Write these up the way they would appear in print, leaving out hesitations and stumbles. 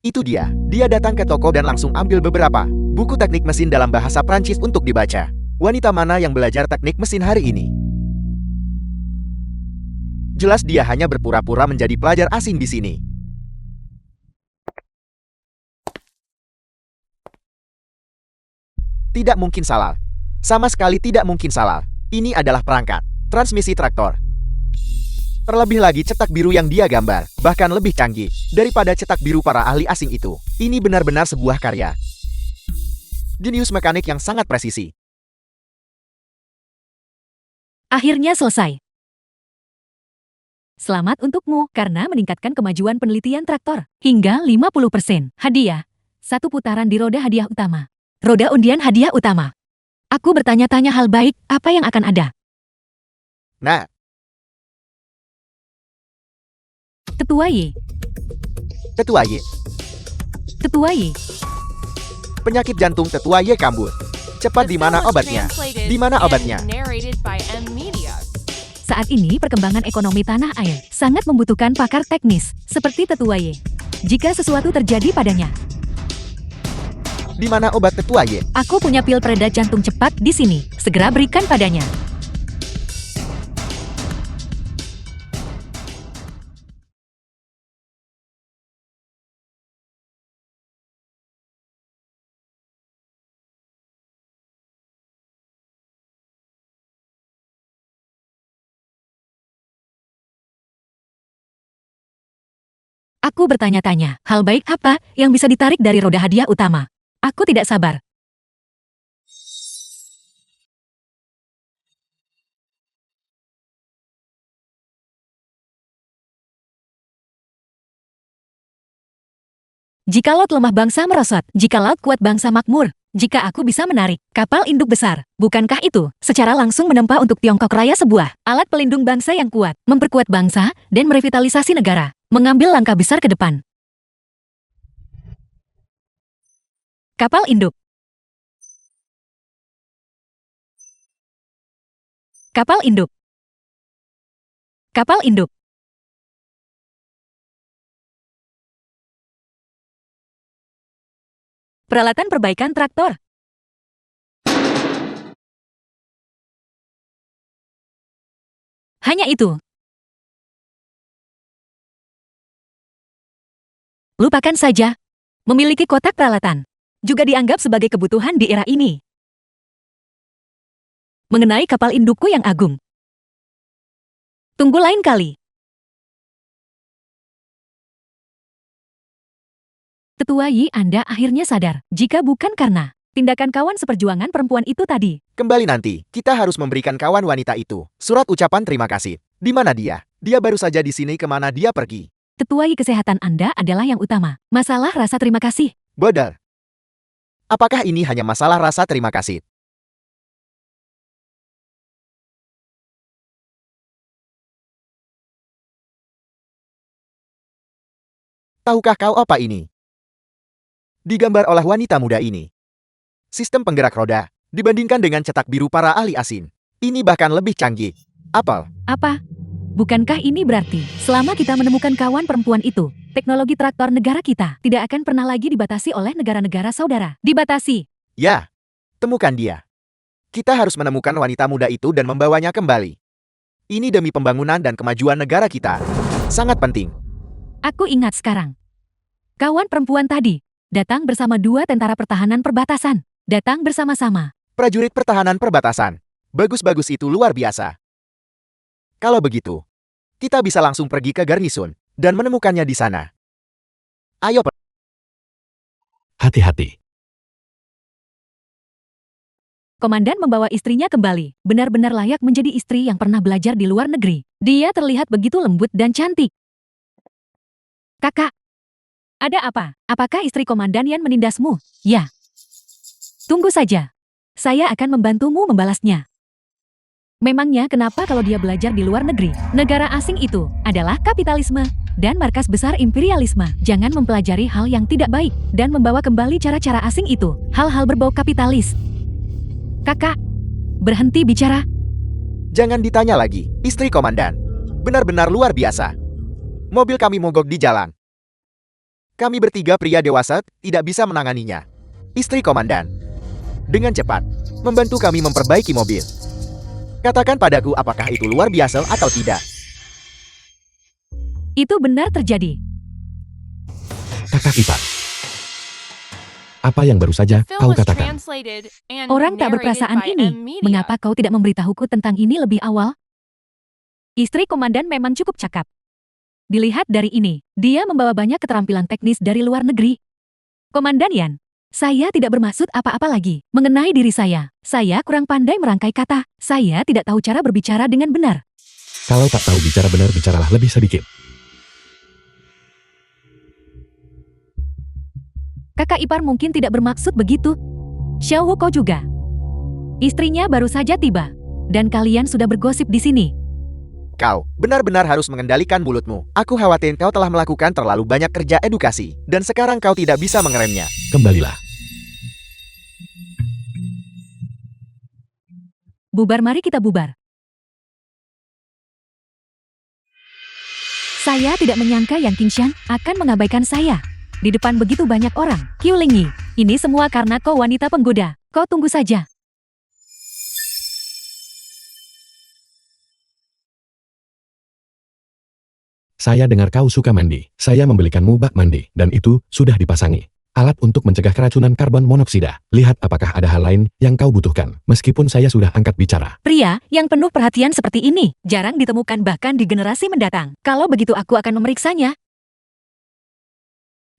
Itu dia. Dia datang ke toko dan langsung ambil beberapa buku teknik mesin dalam bahasa Prancis untuk dibaca. Wanita mana yang belajar teknik mesin hari ini? Jelas dia hanya berpura-pura menjadi pelajar asing di sini. Tidak mungkin salah. Sama sekali tidak mungkin salah. Ini adalah perangkat transmisi traktor. Terlebih lagi cetak biru yang dia gambar, bahkan lebih canggih daripada cetak biru para ahli asing itu. Ini benar-benar sebuah karya jenius mekanik yang sangat presisi. Akhirnya selesai. Selamat untukmu karena meningkatkan kemajuan penelitian traktor hingga 50%. Hadiah. 1 putaran di roda hadiah utama. Roda undian hadiah utama. Aku bertanya-tanya hal baik, apa yang akan ada? Nah, Tetua Y. tetua Y. Tetua Y. Penyakit jantung tetua Y kambuh. Cepat, di mana obatnya? Di mana obatnya? Saat ini perkembangan ekonomi tanah air sangat membutuhkan pakar teknis seperti Tetua Y. Jika sesuatu terjadi padanya, Di mana obat tetua Y? aku punya pil pereda jantung cepat di sini. Segera berikan padanya. Aku bertanya-tanya, hal baik apa yang bisa ditarik dari roda hadiah utama? Aku tidak sabar. Jika laut lemah bangsa merosot, jika laut kuat bangsa makmur, jika aku bisa menarik kapal induk besar, bukankah itu secara langsung menempa untuk Tiongkok Raya sebuah alat pelindung bangsa yang kuat, memperkuat bangsa, dan merevitalisasi negara, mengambil langkah besar ke depan. Kapal induk. Kapal induk. Kapal induk. Peralatan perbaikan traktor. Hanya itu. Lupakan saja. Memiliki kotak peralatan juga dianggap sebagai kebutuhan di era ini. Mengenai kapal indukku yang agung. Tunggu lain kali. Tetua Y, Anda akhirnya sadar, jika bukan karena tindakan kawan seperjuangan perempuan itu tadi. Kembali nanti, kita harus memberikan kawan wanita itu surat ucapan terima kasih. Di mana dia? Dia baru saja di sini, kemana dia pergi? Tetua Y, kesehatan Anda adalah yang utama. Masalah rasa terima kasih. Bodoh. Apakah ini hanya masalah rasa terima kasih? Tahukah kau apa ini? Digambar oleh wanita muda ini. Sistem penggerak roda dibandingkan dengan cetak biru para ahli asing. Ini bahkan lebih canggih. Apel. Apa? Bukankah ini berarti, selama kita menemukan kawan perempuan itu, teknologi traktor negara kita tidak akan pernah lagi dibatasi oleh negara-negara saudara? Dibatasi. Ya, temukan dia. Kita harus menemukan wanita muda itu dan membawanya kembali. Ini demi pembangunan dan kemajuan negara kita. Sangat penting. Aku ingat sekarang. Kawan perempuan tadi datang bersama 2 tentara pertahanan perbatasan. Datang bersama-sama. Prajurit pertahanan perbatasan. Bagus-bagus, itu luar biasa. Kalau begitu, kita bisa langsung pergi ke garnison dan menemukannya di sana. Ayo. Hati-hati. Komandan membawa istrinya kembali. Benar-benar layak menjadi istri yang pernah belajar di luar negeri. Dia terlihat begitu lembut dan cantik. Kakak. Ada apa? Apakah istri Komandan Yan menindasmu? Ya. Tunggu saja. Saya akan membantumu membalasnya. Memangnya kenapa kalau dia belajar di luar negeri? Negara asing itu adalah kapitalisme dan markas besar imperialisme. Jangan mempelajari hal yang tidak baik dan membawa kembali cara-cara asing itu. Hal-hal berbau kapitalis. Kakak, berhenti bicara. Jangan ditanya lagi, istri komandan. Benar-benar luar biasa. Mobil kami mogok di jalan. Kami bertiga pria dewasa tidak bisa menanganinya. Istri komandan, dengan cepat, membantu kami memperbaiki mobil. Katakan padaku apakah itu luar biasa atau tidak. Itu benar terjadi. Kakak ipar. Apa yang baru saja kau katakan? Orang tak berperasaan ini, mengapa kau tidak memberitahuku tentang ini lebih awal? Istri komandan memang cukup cakap. Dilihat dari ini, dia membawa banyak keterampilan teknis dari luar negeri. Komandan Yan, saya tidak bermaksud apa-apa lagi mengenai diri saya. Saya kurang pandai merangkai kata. Saya tidak tahu cara berbicara dengan benar. Kalau tak tahu bicara benar, bicaralah lebih sedikit. Kakak ipar mungkin tidak bermaksud begitu. Xiao Wuko juga. Istrinya baru saja tiba. Dan kalian sudah bergosip di sini. Kau benar-benar harus mengendalikan mulutmu. Aku khawatir kau telah melakukan terlalu banyak kerja edukasi, dan sekarang kau tidak bisa mengeremnya. Kembalilah. Bubar, mari kita bubar. Saya tidak menyangka Yan Qingshan akan mengabaikan saya. Di depan begitu banyak orang. Qiu Lingyi, ini semua karena kau wanita penggoda. Kau tunggu saja. Saya dengar kau suka mandi. Saya membelikanmu bak mandi, dan itu sudah dipasangi. Alat untuk mencegah keracunan karbon monoksida. Lihat apakah ada hal lain yang kau butuhkan. Meskipun saya sudah angkat bicara. Pria yang penuh perhatian seperti ini jarang ditemukan bahkan di generasi mendatang. Kalau begitu aku akan memeriksanya.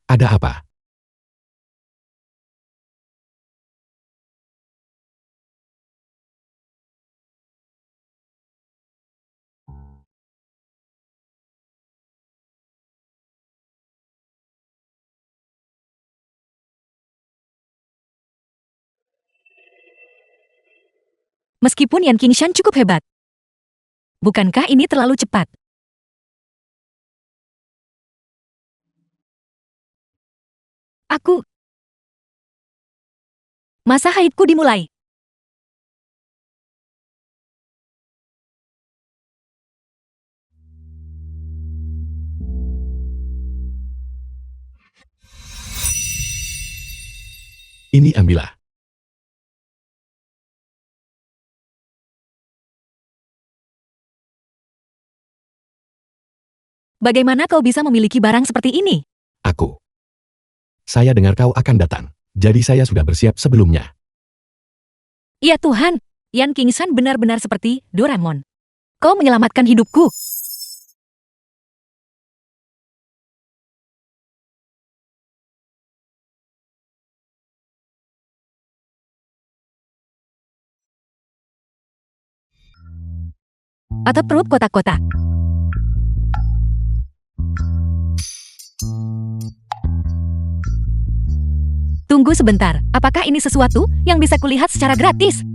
Ada apa? Meskipun Yan Qingshan cukup hebat. Bukankah ini terlalu cepat? Masa haidku dimulai. Ini ambillah. Bagaimana kau bisa memiliki barang seperti ini? Aku. Saya dengar kau akan datang. Jadi saya sudah bersiap sebelumnya. Ya Tuhan, Yan Qingshan benar-benar seperti Doraemon. Kau menyelamatkan hidupku. Atau perut kotak-kotak. Tunggu sebentar, apakah ini sesuatu yang bisa kulihat secara gratis?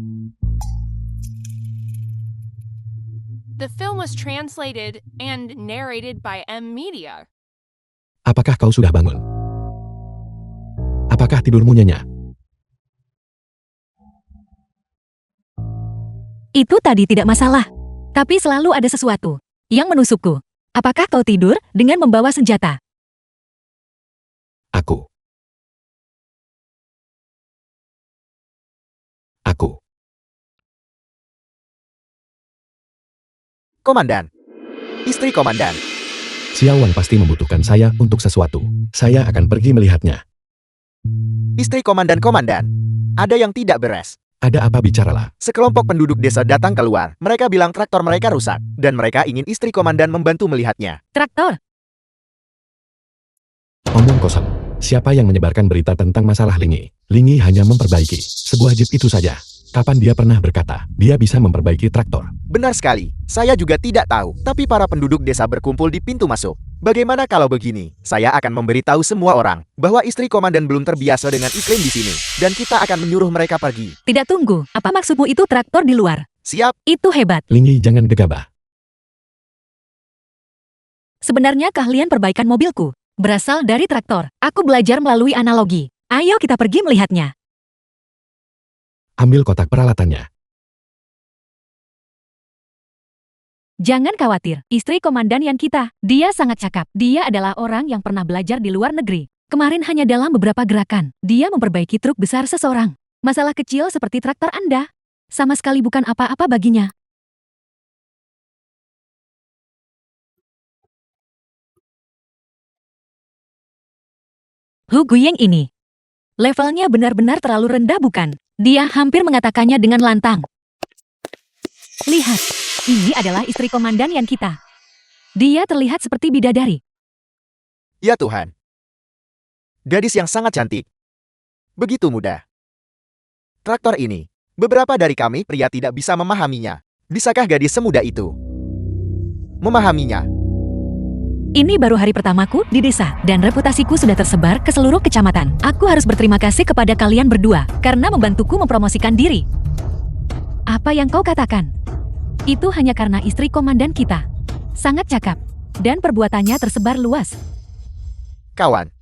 The film was translated and narrated by M Media. Apakah kau sudah bangun? Apakah tidurmu nyenyak? Itu tadi tidak masalah. Tapi selalu ada sesuatu yang menusukku. Apakah kau tidur dengan membawa senjata? Aku. Komandan. Istri komandan. Xiaowan pasti membutuhkan saya untuk sesuatu. Saya akan pergi melihatnya. Istri komandan. Ada yang tidak beres. Ada apa, bicaralah. Sekelompok penduduk desa datang keluar. Mereka bilang traktor mereka rusak. Dan mereka ingin istri komandan membantu melihatnya. Traktor? Omong kosong. Siapa yang menyebarkan berita tentang masalah Lingyi? Lingyi hanya memperbaiki sebuah jeep itu saja. Kapan dia pernah berkata, dia bisa memperbaiki traktor? Benar sekali. Saya juga tidak tahu. Tapi para penduduk desa berkumpul di pintu masuk. Bagaimana kalau begini? Saya akan memberitahu semua orang bahwa istri komandan belum terbiasa dengan iklim di sini. Dan kita akan menyuruh mereka pergi. Tidak, tunggu. Apa maksudmu itu traktor di luar? Siap? Itu hebat. Lingyi, jangan gegabah. Sebenarnya keahlian perbaikan mobilku berasal dari traktor. Aku belajar melalui analogi. Ayo kita pergi melihatnya. Ambil kotak peralatannya. Jangan khawatir, istri komandan yang kita. Dia sangat cakap. Dia adalah orang yang pernah belajar di luar negeri. Kemarin hanya dalam beberapa gerakan, dia memperbaiki truk besar seseorang. Masalah kecil seperti traktor Anda, sama sekali bukan apa-apa baginya. Hu Guiying ini. Levelnya benar-benar terlalu rendah bukan? Dia hampir mengatakannya dengan lantang. Lihat, ini adalah istri komandan Yan kita. Dia terlihat seperti bidadari. Ya Tuhan. Gadis yang sangat cantik. Begitu mudah. Traktor ini, beberapa dari kami pria tidak bisa memahaminya. Bisakah gadis semudah itu memahaminya? Ini baru hari pertamaku di desa, dan reputasiku sudah tersebar ke seluruh kecamatan. Aku harus berterima kasih kepada kalian berdua, karena membantuku mempromosikan diri. Apa yang kau katakan? Itu hanya karena istri komandan kita. Sangat cakap, dan perbuatannya tersebar luas. Kawan,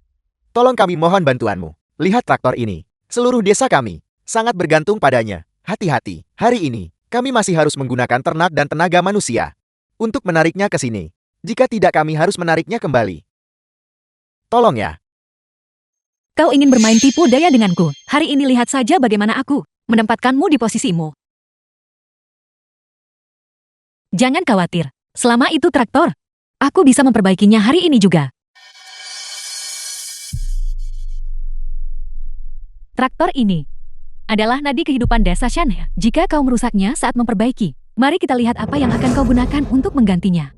tolong kami mohon bantuanmu. Lihat traktor ini. Seluruh desa kami sangat bergantung padanya. Hati-hati, hari ini kami masih harus menggunakan ternak dan tenaga manusia untuk menariknya ke sini. Jika tidak, kami harus menariknya kembali. Tolong ya. Kau ingin bermain tipu daya denganku. Hari ini lihat saja bagaimana aku menempatkanmu di posisimu. Jangan khawatir. Selama itu traktor, aku bisa memperbaikinya hari ini juga. Traktor ini adalah nadi kehidupan desa Shan. Jika kau merusaknya saat memperbaiki, mari kita lihat apa yang akan kau gunakan untuk menggantinya.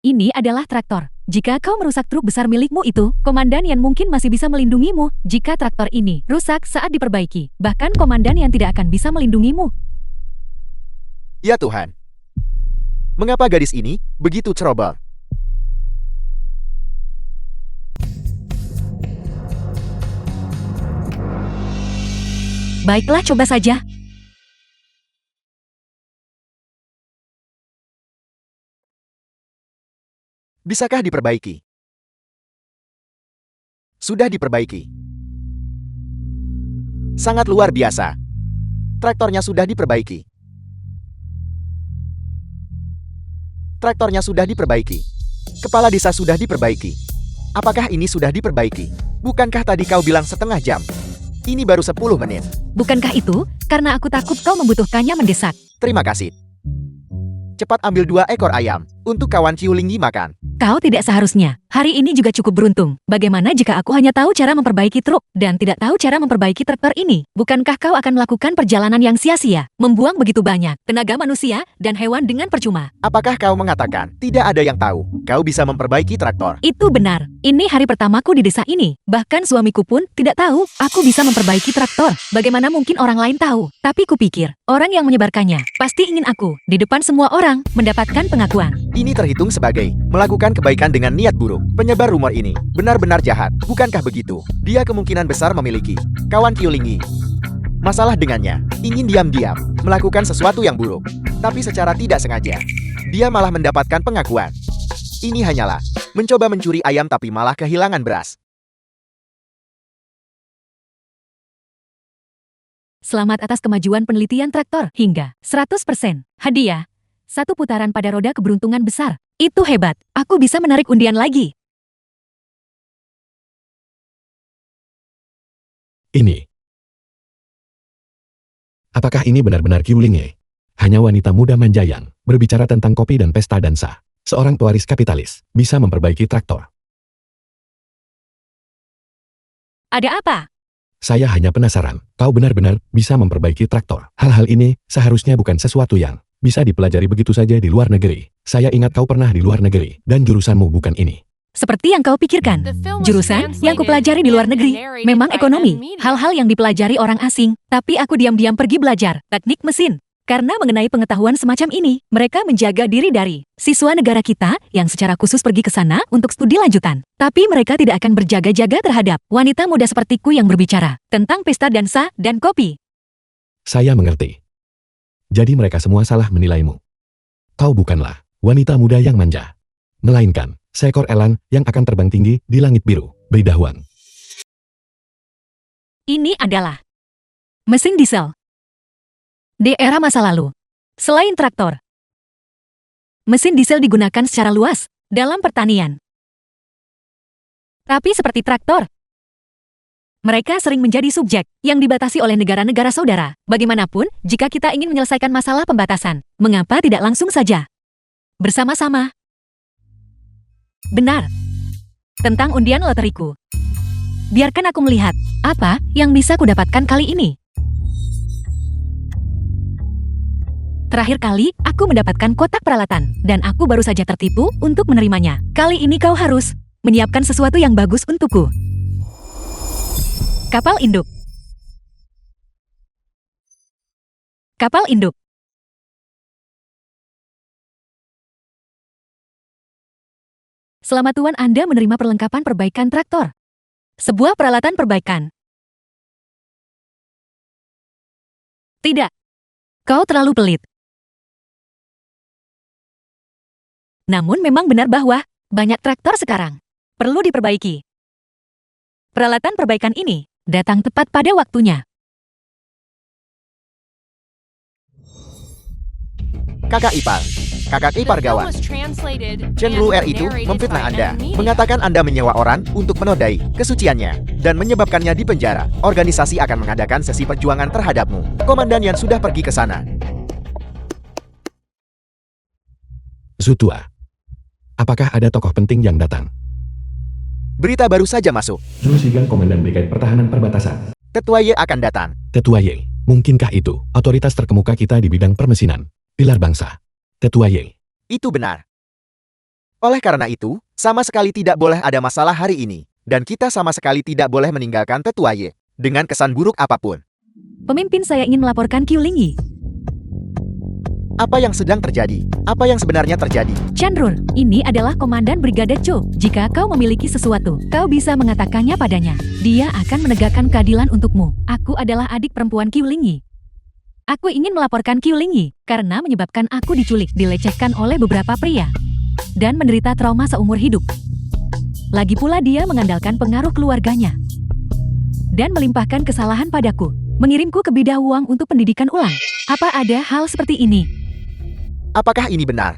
Ini adalah traktor. Jika kau merusak truk besar milikmu itu, komandan Yan mungkin masih bisa melindungimu. Jika traktor ini rusak saat diperbaiki, bahkan komandan Yan tidak akan bisa melindungimu. Ya Tuhan. Mengapa gadis ini begitu ceroboh? Baiklah, coba saja. Bisakah diperbaiki? Sudah diperbaiki. Sangat luar biasa. Traktornya sudah diperbaiki. Traktornya sudah diperbaiki. Kepala desa sudah diperbaiki. Apakah ini sudah diperbaiki? Bukankah tadi kau bilang setengah jam? Ini baru 10 menit. Bukankah itu? Karena aku takut kau membutuhkannya mendesak. Terima kasih. Cepat ambil 2 ekor ayam untuk kawan Ciulinggi makan. Kau tidak seharusnya. Hari ini juga cukup beruntung. Bagaimana jika aku hanya tahu cara memperbaiki truk dan tidak tahu cara memperbaiki traktor ini? Bukankah kau akan melakukan perjalanan yang sia-sia, membuang begitu banyak tenaga manusia dan hewan dengan percuma? Apakah kau mengatakan tidak ada yang tahu kau bisa memperbaiki traktor? Itu benar. Ini hari pertamaku di desa ini. Bahkan suamiku pun tidak tahu aku bisa memperbaiki traktor. Bagaimana mungkin orang lain tahu? Tapi kupikir, orang yang menyebarkannya pasti ingin aku, di depan semua orang, mendapatkan pengakuan. Ini terhitung sebagai melakukan kebaikan dengan niat buruk. Penyebar rumor ini benar-benar jahat, bukankah begitu? Dia kemungkinan besar memiliki kawan Ciulinggi. Masalah dengannya, ingin diam-diam melakukan sesuatu yang buruk, tapi secara tidak sengaja, dia malah mendapatkan pengakuan. Ini hanyalah mencoba mencuri ayam tapi malah kehilangan beras. Selamat atas kemajuan penelitian traktor hingga 100%. Hadiah. 1 putaran pada roda keberuntungan besar. Itu hebat. Aku bisa menarik undian lagi. Ini. Apakah ini benar-benar Qiulinge? Hanya wanita muda manja yang berbicara tentang kopi dan pesta dansa. Seorang pewaris kapitalis bisa memperbaiki traktor. Ada apa? Saya hanya penasaran, kau benar-benar bisa memperbaiki traktor. Hal-hal ini seharusnya bukan sesuatu yang bisa dipelajari begitu saja di luar negeri. Saya ingat kau pernah di luar negeri, dan jurusanmu bukan ini. Seperti yang kau pikirkan. The film was Jurusan yang kupelajari di luar translated negeri and narrated memang by ekonomi, M. hal-hal yang dipelajari orang asing, tapi aku diam-diam pergi belajar teknik mesin. Karena mengenai pengetahuan semacam ini, mereka menjaga diri dari siswa negara kita yang secara khusus pergi ke sana untuk studi lanjutan. Tapi mereka tidak akan berjaga-jaga terhadap wanita muda sepertiku yang berbicara tentang pesta dansa dan kopi. Saya mengerti. Jadi mereka semua salah menilaimu. Kau bukanlah wanita muda yang manja, melainkan seekor elang yang akan terbang tinggi di langit biru, beridahuan. Ini adalah mesin diesel. Di era masa lalu, selain traktor, mesin diesel digunakan secara luas dalam pertanian. Tapi seperti traktor, mereka sering menjadi subjek yang dibatasi oleh negara-negara saudara. Bagaimanapun, jika kita ingin menyelesaikan masalah pembatasan, mengapa tidak langsung saja bersama-sama? Benar. Tentang undian loteriku. Biarkan aku melihat apa yang bisa kudapatkan kali ini. Terakhir kali, aku mendapatkan kotak peralatan, dan aku baru saja tertipu untuk menerimanya. Kali ini kau harus menyiapkan sesuatu yang bagus untukku. Kapal induk. Kapal induk. Selamat Tuan, Anda menerima perlengkapan perbaikan traktor. Sebuah peralatan perbaikan. Tidak. Kau terlalu pelit. Namun memang benar bahwa banyak traktor sekarang perlu diperbaiki. Peralatan perbaikan ini datang tepat pada waktunya. Kakak ipar. Kakak ipar gawat. Chenru R itu memfitnah Anda, mengatakan Anda menyewa orang untuk menodai kesuciannya, dan menyebabkannya dipenjara. Organisasi akan mengadakan sesi perjuangan terhadapmu. Komandan Yan sudah pergi ke sana. Zutua. Apakah ada tokoh penting yang datang? Berita baru saja masuk. Zhu Shigang, Komandan Brigade Pertahanan Perbatasan. Tetua Ye akan datang. Tetua Ye, mungkinkah itu otoritas terkemuka kita di bidang permesinan? Pilar bangsa. Tetua Ye. Itu benar. Oleh karena itu, sama sekali tidak boleh ada masalah hari ini. Dan kita sama sekali tidak boleh meninggalkan Tetua Ye dengan kesan buruk apapun. Pemimpin, saya ingin melaporkan Qiu Lingyi. Apa yang sedang terjadi? Apa yang sebenarnya terjadi? Chenrur, ini adalah Komandan Brigade Cho. Jika kau memiliki sesuatu, kau bisa mengatakannya padanya. Dia akan menegakkan keadilan untukmu. Aku adalah adik perempuan Qiu Lingyi. Aku ingin melaporkan Qiu Lingyi karena menyebabkan aku diculik, dilecehkan oleh beberapa pria, dan menderita trauma seumur hidup. Lagi pula dia mengandalkan pengaruh keluarganya dan melimpahkan kesalahan padaku, mengirimku ke bidang uang untuk pendidikan ulang. Apa ada hal seperti ini? Apakah ini benar?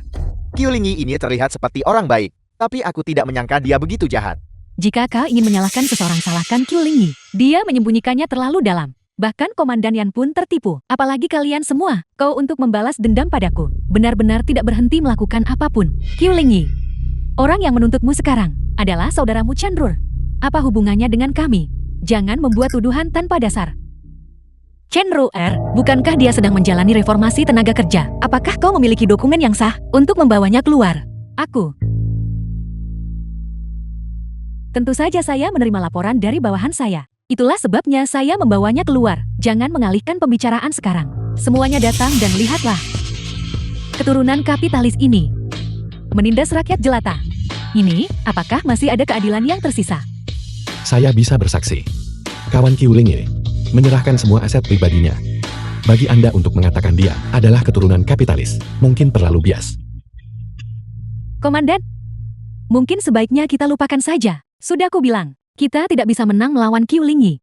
Qiu Lingyi ini terlihat seperti orang baik, tapi aku tidak menyangka dia begitu jahat. Jika kau ingin menyalahkan seseorang, salahkan Qiu Lingyi. Dia menyembunyikannya terlalu dalam. Bahkan Komandan Yan pun tertipu. Apalagi kalian semua, kau untuk membalas dendam padaku. Benar-benar tidak berhenti melakukan apapun. Qiu Lingyi, orang yang menuntutmu sekarang adalah saudaramu Chenrur. Apa hubungannya dengan kami? Jangan membuat tuduhan tanpa dasar. Chenru R, bukankah dia sedang menjalani reformasi tenaga kerja? Apakah kau memiliki dokumen yang sah untuk membawanya keluar? Aku. Tentu saja saya menerima laporan dari bawahan saya. Itulah sebabnya saya membawanya keluar. Jangan mengalihkan pembicaraan sekarang. Semuanya datang dan lihatlah. Keturunan kapitalis ini menindas rakyat jelata. Ini, apakah masih ada keadilan yang tersisa? Saya bisa bersaksi. Kawan Qiu Lingyi menyerahkan semua aset pribadinya. Bagi Anda untuk mengatakan dia adalah keturunan kapitalis, mungkin terlalu bias. Komandan, mungkin sebaiknya kita lupakan saja. Sudah ku bilang, kita tidak bisa menang melawan Qiu Lingyi.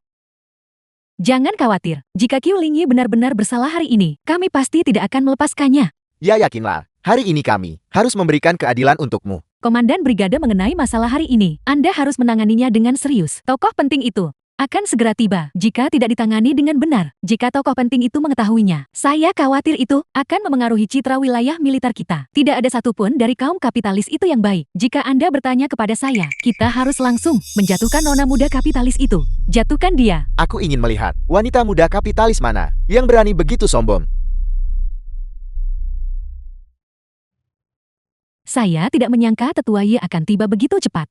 Jangan khawatir, jika Qiu Lingyi benar-benar bersalah hari ini, kami pasti tidak akan melepaskannya. Ya yakinlah, hari ini kami harus memberikan keadilan untukmu. Komandan Brigade, mengenai masalah hari ini, Anda harus menanganinya dengan serius. Tokoh penting itu akan segera tiba jika tidak ditangani dengan benar. Jika tokoh penting itu mengetahuinya, saya khawatir itu akan memengaruhi citra wilayah militer kita. Tidak ada satupun dari kaum kapitalis itu yang baik. Jika Anda bertanya kepada saya, kita harus langsung menjatuhkan nona muda kapitalis itu. Jatuhkan dia. Aku ingin melihat wanita muda kapitalis mana yang berani begitu sombong. Saya tidak menyangka Tetua Ye akan tiba begitu cepat.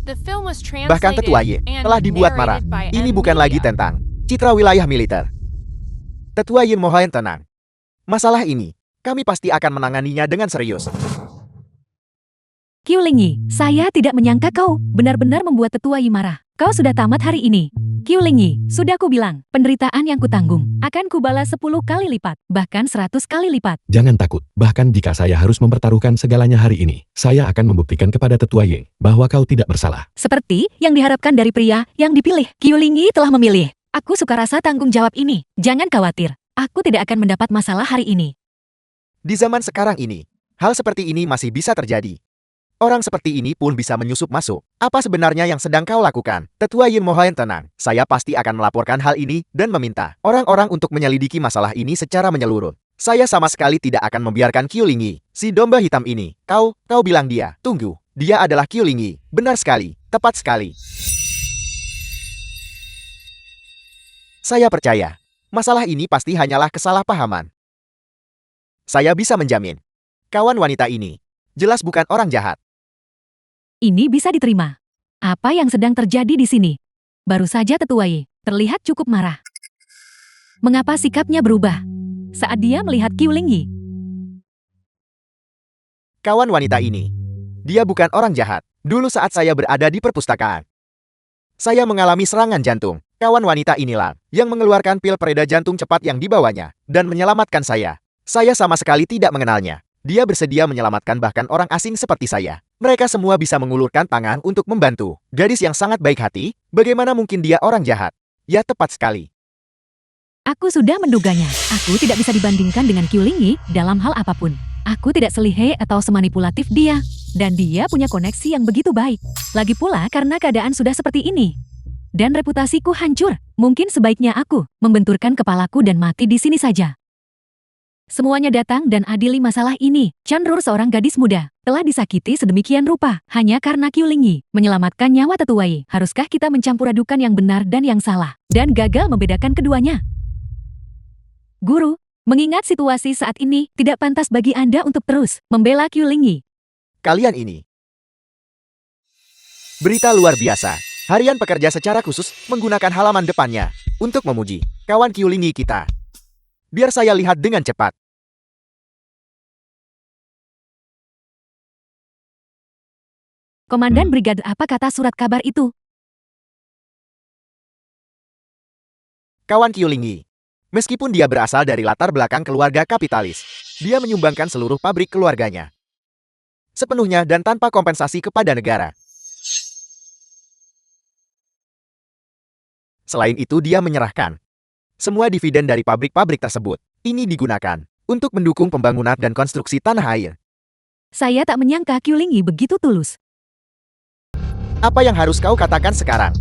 Bahkan Tetua Ye telah dibuat marah. Ini bukan lagi tentang citra wilayah militer. Tetua Ye mohon tenang. Masalah ini, kami pasti akan menanganinya dengan serius. Qiu Lingyi, saya tidak menyangka kau benar-benar membuat Tetua Ye marah. Kau sudah tamat hari ini. Qiu Lingyi, sudah ku bilang, penderitaan yang kutanggung akan kubalas 10 kali lipat, bahkan 100 kali lipat. Jangan takut, bahkan jika saya harus mempertaruhkan segalanya hari ini, saya akan membuktikan kepada Tetua Ye bahwa kau tidak bersalah. Seperti yang diharapkan dari pria yang dipilih. Qiu Lingyi telah memilih. Aku suka rasa tanggung jawab ini. Jangan khawatir, aku tidak akan mendapat masalah hari ini. Di zaman sekarang ini, hal seperti ini masih bisa terjadi. Orang seperti ini pun bisa menyusup masuk. Apa sebenarnya yang sedang kau lakukan? Tetua Yin mohon tenang. Saya pasti akan melaporkan hal ini dan meminta orang-orang untuk menyelidiki masalah ini secara menyeluruh. Saya sama sekali tidak akan membiarkan Qiu Lingyi, si domba hitam ini. Kau bilang dia. Tunggu, dia adalah Qiu Lingyi. Benar sekali, tepat sekali. Saya percaya, masalah ini pasti hanyalah kesalahpahaman. Saya bisa menjamin, kawan wanita ini jelas bukan orang jahat. Ini bisa diterima. Apa yang sedang terjadi di sini? Baru saja Tetua Yi terlihat cukup marah. Mengapa sikapnya berubah saat dia melihat Qiu Lingyi? Kawan wanita ini, dia bukan orang jahat. Dulu saat saya berada di perpustakaan, saya mengalami serangan jantung. Kawan wanita inilah yang mengeluarkan pil pereda jantung cepat yang dibawanya dan menyelamatkan saya. Saya sama sekali tidak mengenalnya. Dia bersedia menyelamatkan bahkan orang asing seperti saya. Mereka semua bisa mengulurkan tangan untuk membantu. Gadis yang sangat baik hati, bagaimana mungkin dia orang jahat? Ya tepat sekali. Aku sudah menduganya. Aku tidak bisa dibandingkan dengan Qiu Lingyi dalam hal apapun. Aku tidak selihai atau semanipulatif dia. Dan dia punya koneksi yang begitu baik. Lagi pula karena keadaan sudah seperti ini. Dan reputasiku hancur. Mungkin sebaiknya aku membenturkan kepalaku dan mati di sini saja. Semuanya datang dan adili masalah ini. Chanrur seorang gadis muda telah disakiti sedemikian rupa hanya karena Qiu Lingyi menyelamatkan nyawa Tetua Yi. Haruskah kita mencampur adukan yang benar dan yang salah dan gagal membedakan keduanya? Guru, mengingat situasi saat ini tidak pantas bagi Anda untuk terus membela Qiu Lingyi. Kalian ini berita luar biasa. Harian pekerja secara khusus menggunakan halaman depannya untuk memuji kawan Qiu Lingyi kita. Biar saya lihat dengan cepat. Komandan Brigade, apa kata surat kabar itu? Kawan Qiu Lingyi, meskipun dia berasal dari latar belakang keluarga kapitalis, dia menyumbangkan seluruh pabrik keluarganya sepenuhnya dan tanpa kompensasi kepada negara. Selain itu dia menyerahkan semua dividen dari pabrik-pabrik tersebut. Ini digunakan untuk mendukung pembangunan dan konstruksi tanah air. Saya tak menyangka Qiu Lingyi begitu tulus. Apa yang harus kau katakan sekarang?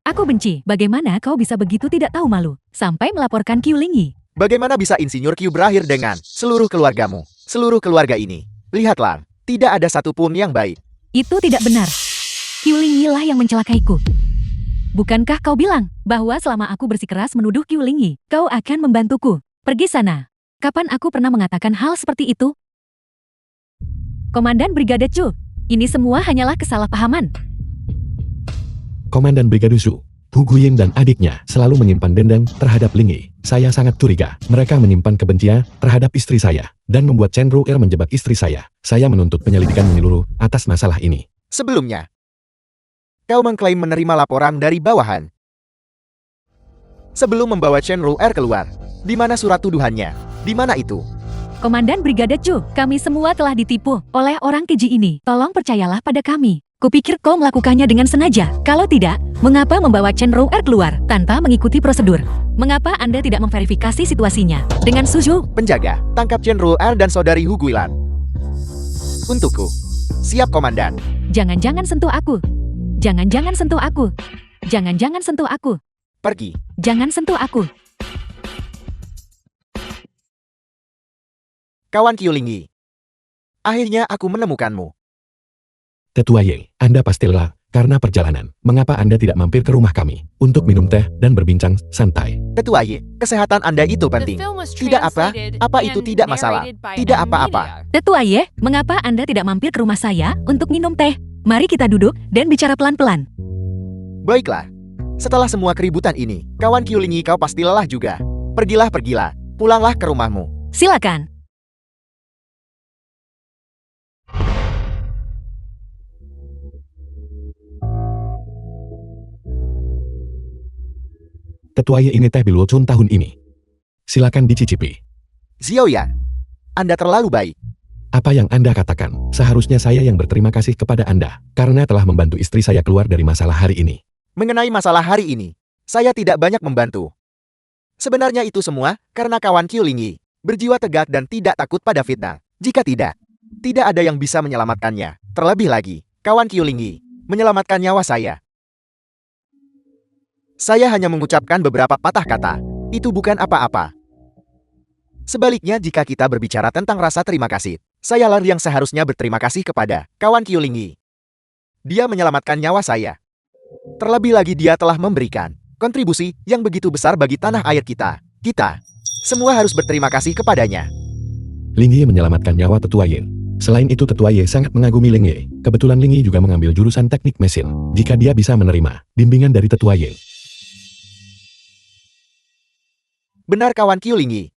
Aku benci bagaimana kau bisa begitu tidak tahu malu sampai melaporkan Qiu Lingyi. Bagaimana bisa Insinyur Qiu berakhir dengan seluruh keluargamu? Seluruh keluarga ini. Lihatlah, tidak ada satupun yang baik. Itu tidak benar. Qiu Lingyi lah yang mencelakaiku. Bukankah kau bilang bahwa selama aku bersikeras menuduh Qiu Lingyi, kau akan membantuku? Pergi sana. Kapan aku pernah mengatakan hal seperti itu? Komandan Brigade Chu, ini semua hanyalah kesalahpahaman. Komandan Brigade Su, Hu Guiying dan adiknya selalu menyimpan dendam terhadap Lingyi. Saya sangat curiga. Mereka menyimpan kebencian terhadap istri saya dan membuat Chen Ru'er menjebak istri saya. Saya menuntut penyelidikan menyeluruh atas masalah ini. Sebelumnya, kau mengklaim menerima laporan dari bawahan. Sebelum membawa Chen Ru'er keluar, di mana surat tuduhannya? Di mana itu? Komandan Brigade Chu, kami semua telah ditipu oleh orang keji ini. Tolong percayalah pada kami. Kupikir kau melakukannya dengan sengaja. Kalau tidak, mengapa membawa Chen Ru'er keluar tanpa mengikuti prosedur? Mengapa Anda tidak memverifikasi situasinya dengan Suzhou? Penjaga, tangkap Chen Ru'er dan saudari Hu Guilan. Untukku. Siap, Komandan. Jangan-jangan sentuh aku. Jangan-jangan sentuh aku. Jangan-jangan sentuh aku. Pergi. Jangan sentuh aku. Kawan Qiu Lingyi. Akhirnya aku menemukanmu. Tetua Yi, Anda pasti lelah karena perjalanan. Mengapa Anda tidak mampir ke rumah kami untuk minum teh dan berbincang santai? Tetua Yi, kesehatan Anda itu The penting. film was Tidak apa, translated apa itu and tidak masalah. narrated by Tidak M apa-apa. Media. Tetua Ye, mengapa Anda tidak mampir ke rumah saya untuk minum teh? Mari kita duduk dan bicara pelan-pelan. Baiklah. Setelah semua keributan ini, kawan Qiu Lingyi kau pasti lelah juga. Pergilah, pulanglah ke rumahmu. Silakan. Tetua Yi ini teh Biluocun tahun ini. Silakan dicicipi. Xiaoyan, Anda terlalu baik. Apa yang Anda katakan, seharusnya saya yang berterima kasih kepada Anda, karena telah membantu istri saya keluar dari masalah hari ini. Mengenai masalah hari ini, saya tidak banyak membantu. Sebenarnya itu semua karena kawan Qiu Lingyi berjiwa tegak dan tidak takut pada fitnah. Jika tidak, Tidak ada yang bisa menyelamatkannya. Terlebih lagi, kawan Qiuling menyelamatkan nyawa saya. Saya hanya mengucapkan beberapa patah kata. Itu bukan apa-apa. Sebaliknya, jika kita berbicara tentang rasa terima kasih, saya yang seharusnya berterima kasih kepada kawan Qiuling. Dia menyelamatkan nyawa saya. Terlebih lagi dia telah memberikan kontribusi yang begitu besar bagi tanah air kita. Kita semua harus berterima kasih kepadanya. Ling Yi menyelamatkan nyawa Tetua Ye. Selain itu Tetua Ye sangat mengagumi Ling Yi. Kebetulan Ling Yi juga mengambil jurusan teknik mesin. Jika dia bisa menerima bimbingan dari Tetua Ye. Benar kawan Qiuling.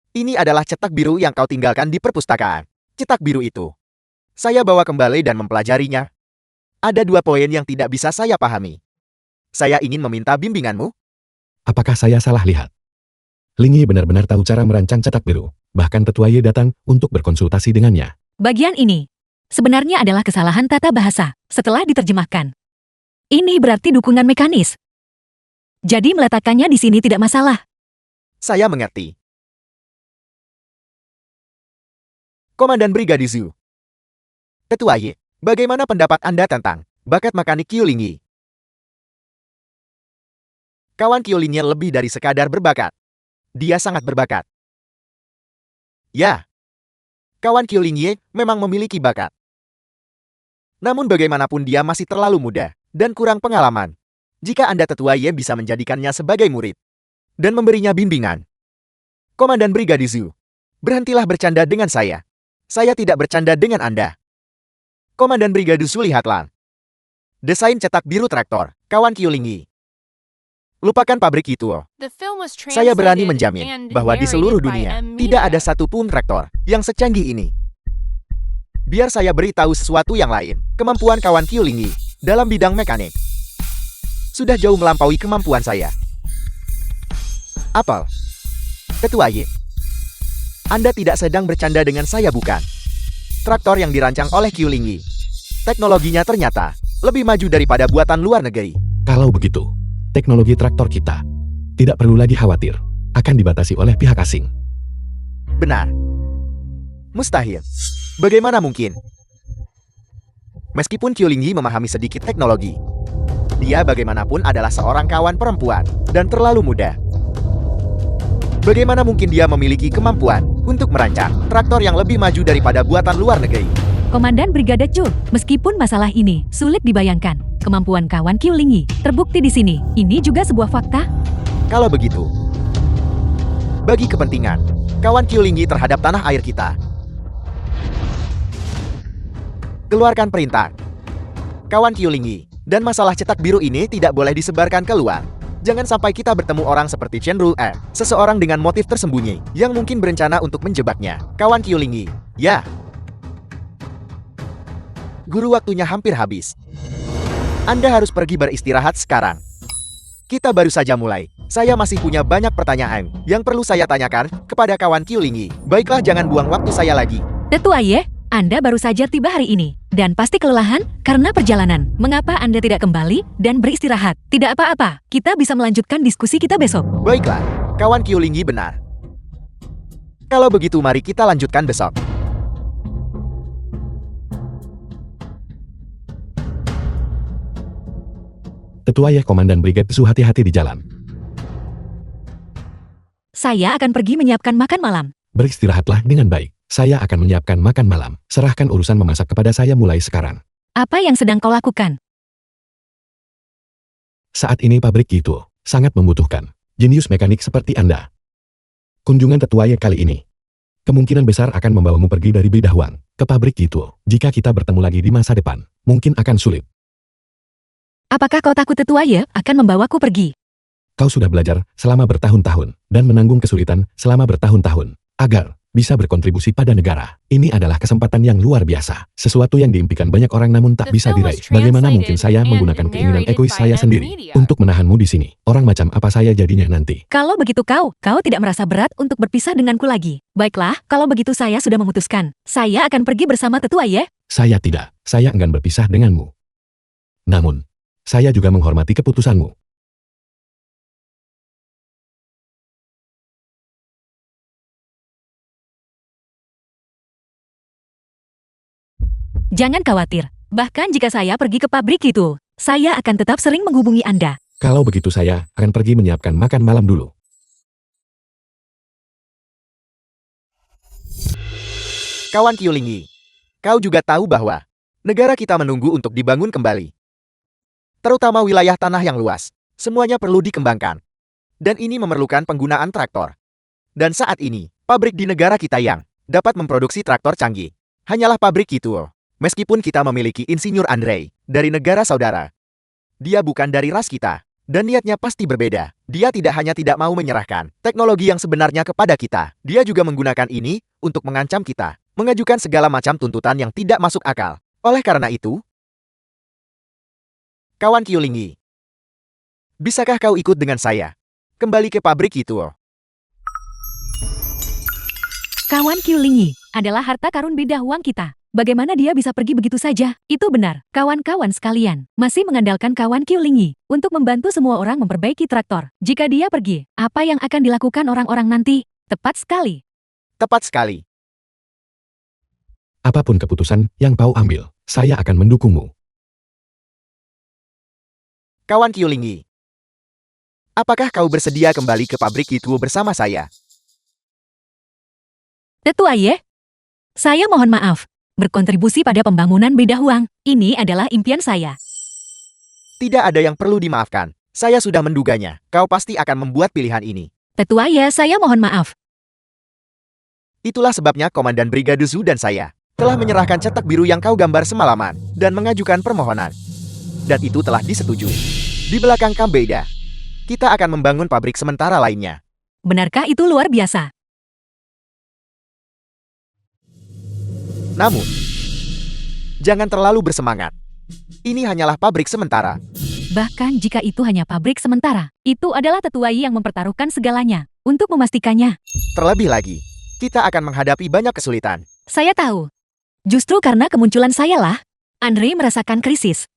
Ini adalah cetak biru yang kau tinggalkan di perpustakaan. Cetak biru itu saya bawa kembali dan mempelajarinya. Ada 2 poin yang tidak bisa saya pahami. Saya ingin meminta bimbinganmu. Apakah saya salah lihat? Ling Yi benar-benar tahu cara merancang cetak biru. Bahkan Tetua Ye datang untuk berkonsultasi dengannya. Bagian ini sebenarnya adalah kesalahan tata bahasa setelah diterjemahkan. Ini berarti dukungan mekanis. Jadi meletakkannya di sini tidak masalah. Saya mengerti. Komandan Brigadi Zhu. Tetua Ye, bagaimana pendapat Anda tentang bakat mekanik Qiuling? Kawan Qiuling lebih dari sekadar berbakat. Dia sangat berbakat. Ya, kawan Qiuling memang memiliki bakat. Namun bagaimanapun dia masih terlalu muda dan kurang pengalaman. Jika Anda Tetua Ye bisa menjadikannya sebagai murid dan memberinya bimbingan. Komandan Brigadi Zhu, berhentilah bercanda dengan saya. Saya tidak bercanda dengan Anda. Komandan Brigadi Zhu, lihatlah. Desain cetak biru traktor, kawan Qiuling. Lupakan pabrik itu. The film was Saya berani translated menjamin and bahwa di seluruh narrated by dunia M. tidak ada Media. satupun traktor yang secanggih ini. Biar saya beritahu sesuatu yang lain. Kemampuan kawan Qiuling dalam bidang mekanik sudah jauh melampaui kemampuan saya. Apel. Tetua Ye, Anda tidak sedang bercanda dengan saya, bukan? Traktor yang dirancang oleh Qiuling, teknologinya ternyata lebih maju daripada buatan luar negeri. Kalau begitu, teknologi traktor kita tidak perlu lagi khawatir akan dibatasi oleh pihak asing. Benar. Mustahil. Bagaimana mungkin? Meskipun Qiuling memahami sedikit teknologi, dia bagaimanapun adalah seorang kawan perempuan dan terlalu muda. Bagaimana mungkin dia memiliki kemampuan untuk merancang traktor yang lebih maju daripada buatan luar negeri? Komandan Brigade Zhu, meskipun masalah ini sulit dibayangkan, kemampuan kawan Qiuling terbukti di sini. Ini juga sebuah fakta. Kalau begitu, bagi kepentingan kawan Qiuling terhadap tanah air kita, keluarkan perintah. Kawan Qiuling, dan masalah cetak biru ini tidak boleh disebarkan keluar. Jangan sampai kita bertemu orang seperti Chen Ru, seseorang dengan motif tersembunyi yang mungkin berencana untuk menjebaknya. Kawan Qiuling, ya. Guru, waktunya hampir habis. Anda harus pergi beristirahat sekarang. Kita baru saja mulai. Saya masih punya banyak pertanyaan yang perlu saya tanyakan kepada kawan Qiuling. Baiklah, jangan buang waktu saya lagi. Tetua Ye, Anda baru saja tiba hari ini dan pasti kelelahan karena perjalanan. Mengapa Anda tidak kembali dan beristirahat? Tidak apa-apa, kita bisa melanjutkan diskusi kita besok. Baiklah, kawan Qiuling benar. Kalau begitu mari kita lanjutkan besok. Tetua Ye, Komandan Brigade Zhu, hati-hati di jalan. Saya akan pergi menyiapkan makan malam. Beristirahatlah dengan baik. Saya akan menyiapkan makan malam. Serahkan urusan memasak kepada saya mulai sekarang. Apa yang sedang kau lakukan? Saat ini pabrik itu sangat membutuhkan jenius mekanik seperti Anda. Kunjungan Tetua Ye kali ini kemungkinan besar akan membawamu pergi dari Bidahwan ke pabrik itu. Jika kita bertemu lagi di masa depan, mungkin akan sulit. Apakah kau takut Tetua Ye akan membawaku pergi? Kau sudah belajar selama bertahun-tahun dan menanggung kesulitan selama bertahun-tahun agar bisa berkontribusi pada negara. Ini adalah kesempatan yang luar biasa. Sesuatu yang diimpikan banyak orang namun tak bisa diraih. Bagaimana mungkin saya menggunakan keinginan egois saya sendiri untuk menahanmu di sini? Orang macam apa saya jadinya nanti? Kalau begitu kau tidak merasa berat untuk berpisah denganku lagi. Baiklah, kalau begitu saya sudah memutuskan. Saya akan pergi bersama Tetua Ye. Saya tidak. Saya enggan berpisah denganmu. Namun, saya juga menghormati keputusanmu. Jangan khawatir. Bahkan jika saya pergi ke pabrik itu, saya akan tetap sering menghubungi Anda. Kalau begitu saya akan pergi menyiapkan makan malam dulu. Kawan Qiulingi, kau juga tahu bahwa negara kita menunggu untuk dibangun kembali. Terutama wilayah tanah yang luas. Semuanya perlu dikembangkan. Dan ini memerlukan penggunaan traktor. Dan saat ini, pabrik di negara kita yang dapat memproduksi traktor canggih hanyalah pabrik Kituo. Meskipun kita memiliki Insinyur Andrei dari negara saudara, dia bukan dari ras kita. Dan niatnya pasti berbeda. Dia tidak hanya tidak mau menyerahkan teknologi yang sebenarnya kepada kita. Dia juga menggunakan ini untuk mengancam kita. Mengajukan segala macam tuntutan yang tidak masuk akal. Oleh karena itu, kawan Qiulingi, bisakah kau ikut dengan saya kembali ke pabrik Kituo? Kawan Qiulingi adalah harta karun beda uang kita. Bagaimana dia bisa pergi begitu saja? Itu benar. Kawan-kawan sekalian masih mengandalkan kawan Qiulingi untuk membantu semua orang memperbaiki traktor. Jika dia pergi, apa yang akan dilakukan orang-orang nanti? Tepat sekali. Tepat sekali. Apapun keputusan yang kau ambil, saya akan mendukungmu. Kawan Qiulingi, apakah kau bersedia kembali ke pabrik Kituo bersama saya? Tetua Ye, saya mohon maaf. Berkontribusi pada pembangunan beda uang, ini adalah impian saya. Tidak ada yang perlu dimaafkan. Saya sudah menduganya. Kau pasti akan membuat pilihan ini. Tetua Ye, saya mohon maaf. Itulah sebabnya Komandan Brigade Zhu dan saya telah menyerahkan cetak biru yang kau gambar semalaman dan mengajukan permohonan. Dan itu telah disetujui. Di belakang Kambeida, kita akan membangun pabrik sementara lainnya. Benarkah itu luar biasa? Namun, jangan terlalu bersemangat. Ini hanyalah pabrik sementara. Bahkan jika itu hanya pabrik sementara, itu adalah Tetua Yi yang mempertaruhkan segalanya untuk memastikannya. Terlebih lagi, kita akan menghadapi banyak kesulitan. Saya tahu. Justru karena kemunculan saya lah, Andre merasakan krisis.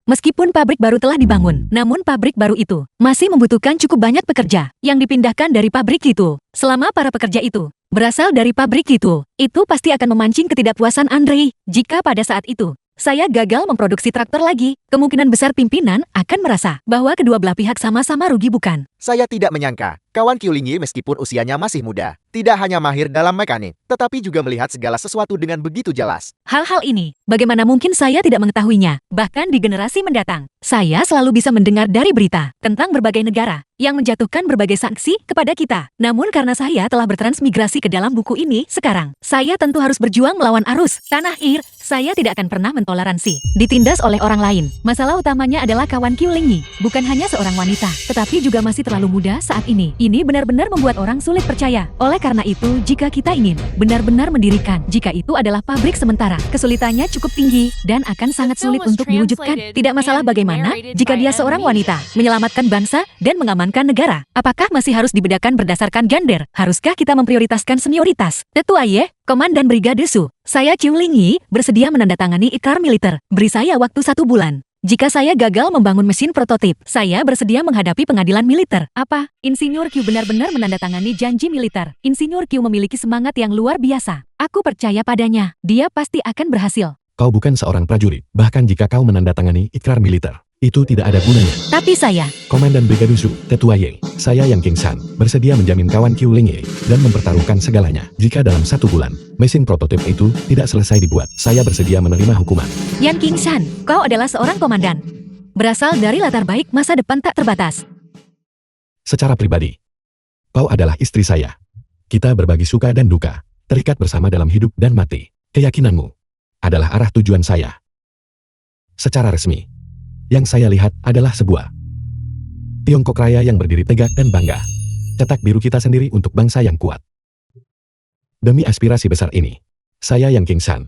Meskipun pabrik baru telah dibangun, namun pabrik baru itu masih membutuhkan cukup banyak pekerja yang dipindahkan dari pabrik itu. Selama para pekerja itu berasal dari pabrik itu pasti akan memancing ketidakpuasan Andre. Jika pada saat itu saya gagal memproduksi traktor lagi, kemungkinan besar pimpinan akan merasa bahwa kedua belah pihak sama-sama rugi, bukan? Saya tidak menyangka, kawan Qiulingi meskipun usianya masih muda, tidak hanya mahir dalam mekanik, tetapi juga melihat segala sesuatu dengan begitu jelas. Hal-hal ini, bagaimana mungkin saya tidak mengetahuinya? Bahkan di generasi mendatang, saya selalu bisa mendengar dari berita tentang berbagai negara yang menjatuhkan berbagai sanksi kepada kita. Namun karena saya telah bertransmigrasi ke dalam buku ini sekarang, saya tentu harus berjuang melawan arus tanah air. Saya tidak akan pernah mentoleransi ditindas oleh orang lain. Masalah utamanya adalah kawan Qiulingi bukan hanya seorang wanita, tetapi juga masih terlalu muda saat ini. Ini benar-benar membuat orang sulit percaya. Oleh karena itu, jika kita ingin benar-benar mendirikan, jika itu adalah pabrik sementara, kesulitannya cukup tinggi dan akan sangat sulit untuk diwujudkan. Tidak masalah bagaimana jika dia seorang wanita, menyelamatkan bangsa dan mengamankan negara. Apakah masih harus dibedakan berdasarkan gender? Haruskah kita memprioritaskan senioritas? Tetua Ye, Komandan Brigade Zhu, saya Qiulingi bersedia menandatangani ikrar militer. Beri saya waktu 1 bulan. Jika saya gagal membangun mesin prototip, saya bersedia menghadapi pengadilan militer. Apa? Insinyur Qiu benar-benar menandatangani janji militer. Insinyur Qiu memiliki semangat yang luar biasa. Aku percaya padanya. Dia pasti akan berhasil. Kau bukan seorang prajurit, bahkan jika kau menandatangani ikrar militer, itu tidak ada gunanya. Tapi saya, Komandan Brigade Zhu, Tetua Ye, saya Yang King San, bersedia menjamin kawan Qiulingi dan mempertaruhkan segalanya. Jika dalam 1 bulan, mesin prototip itu tidak selesai dibuat, saya bersedia menerima hukuman. Yan King San, kau adalah seorang komandan. Berasal dari latar baik masa depan tak terbatas. Secara pribadi, kau adalah istri saya. Kita berbagi suka dan duka, terikat bersama dalam hidup dan mati. Keyakinanmu adalah arah tujuan saya. Secara resmi, yang saya lihat adalah sebuah Tiongkok Raya yang berdiri tegak dan bangga. Cetak biru kita sendiri untuk bangsa yang kuat. Demi aspirasi besar ini, saya Yang King San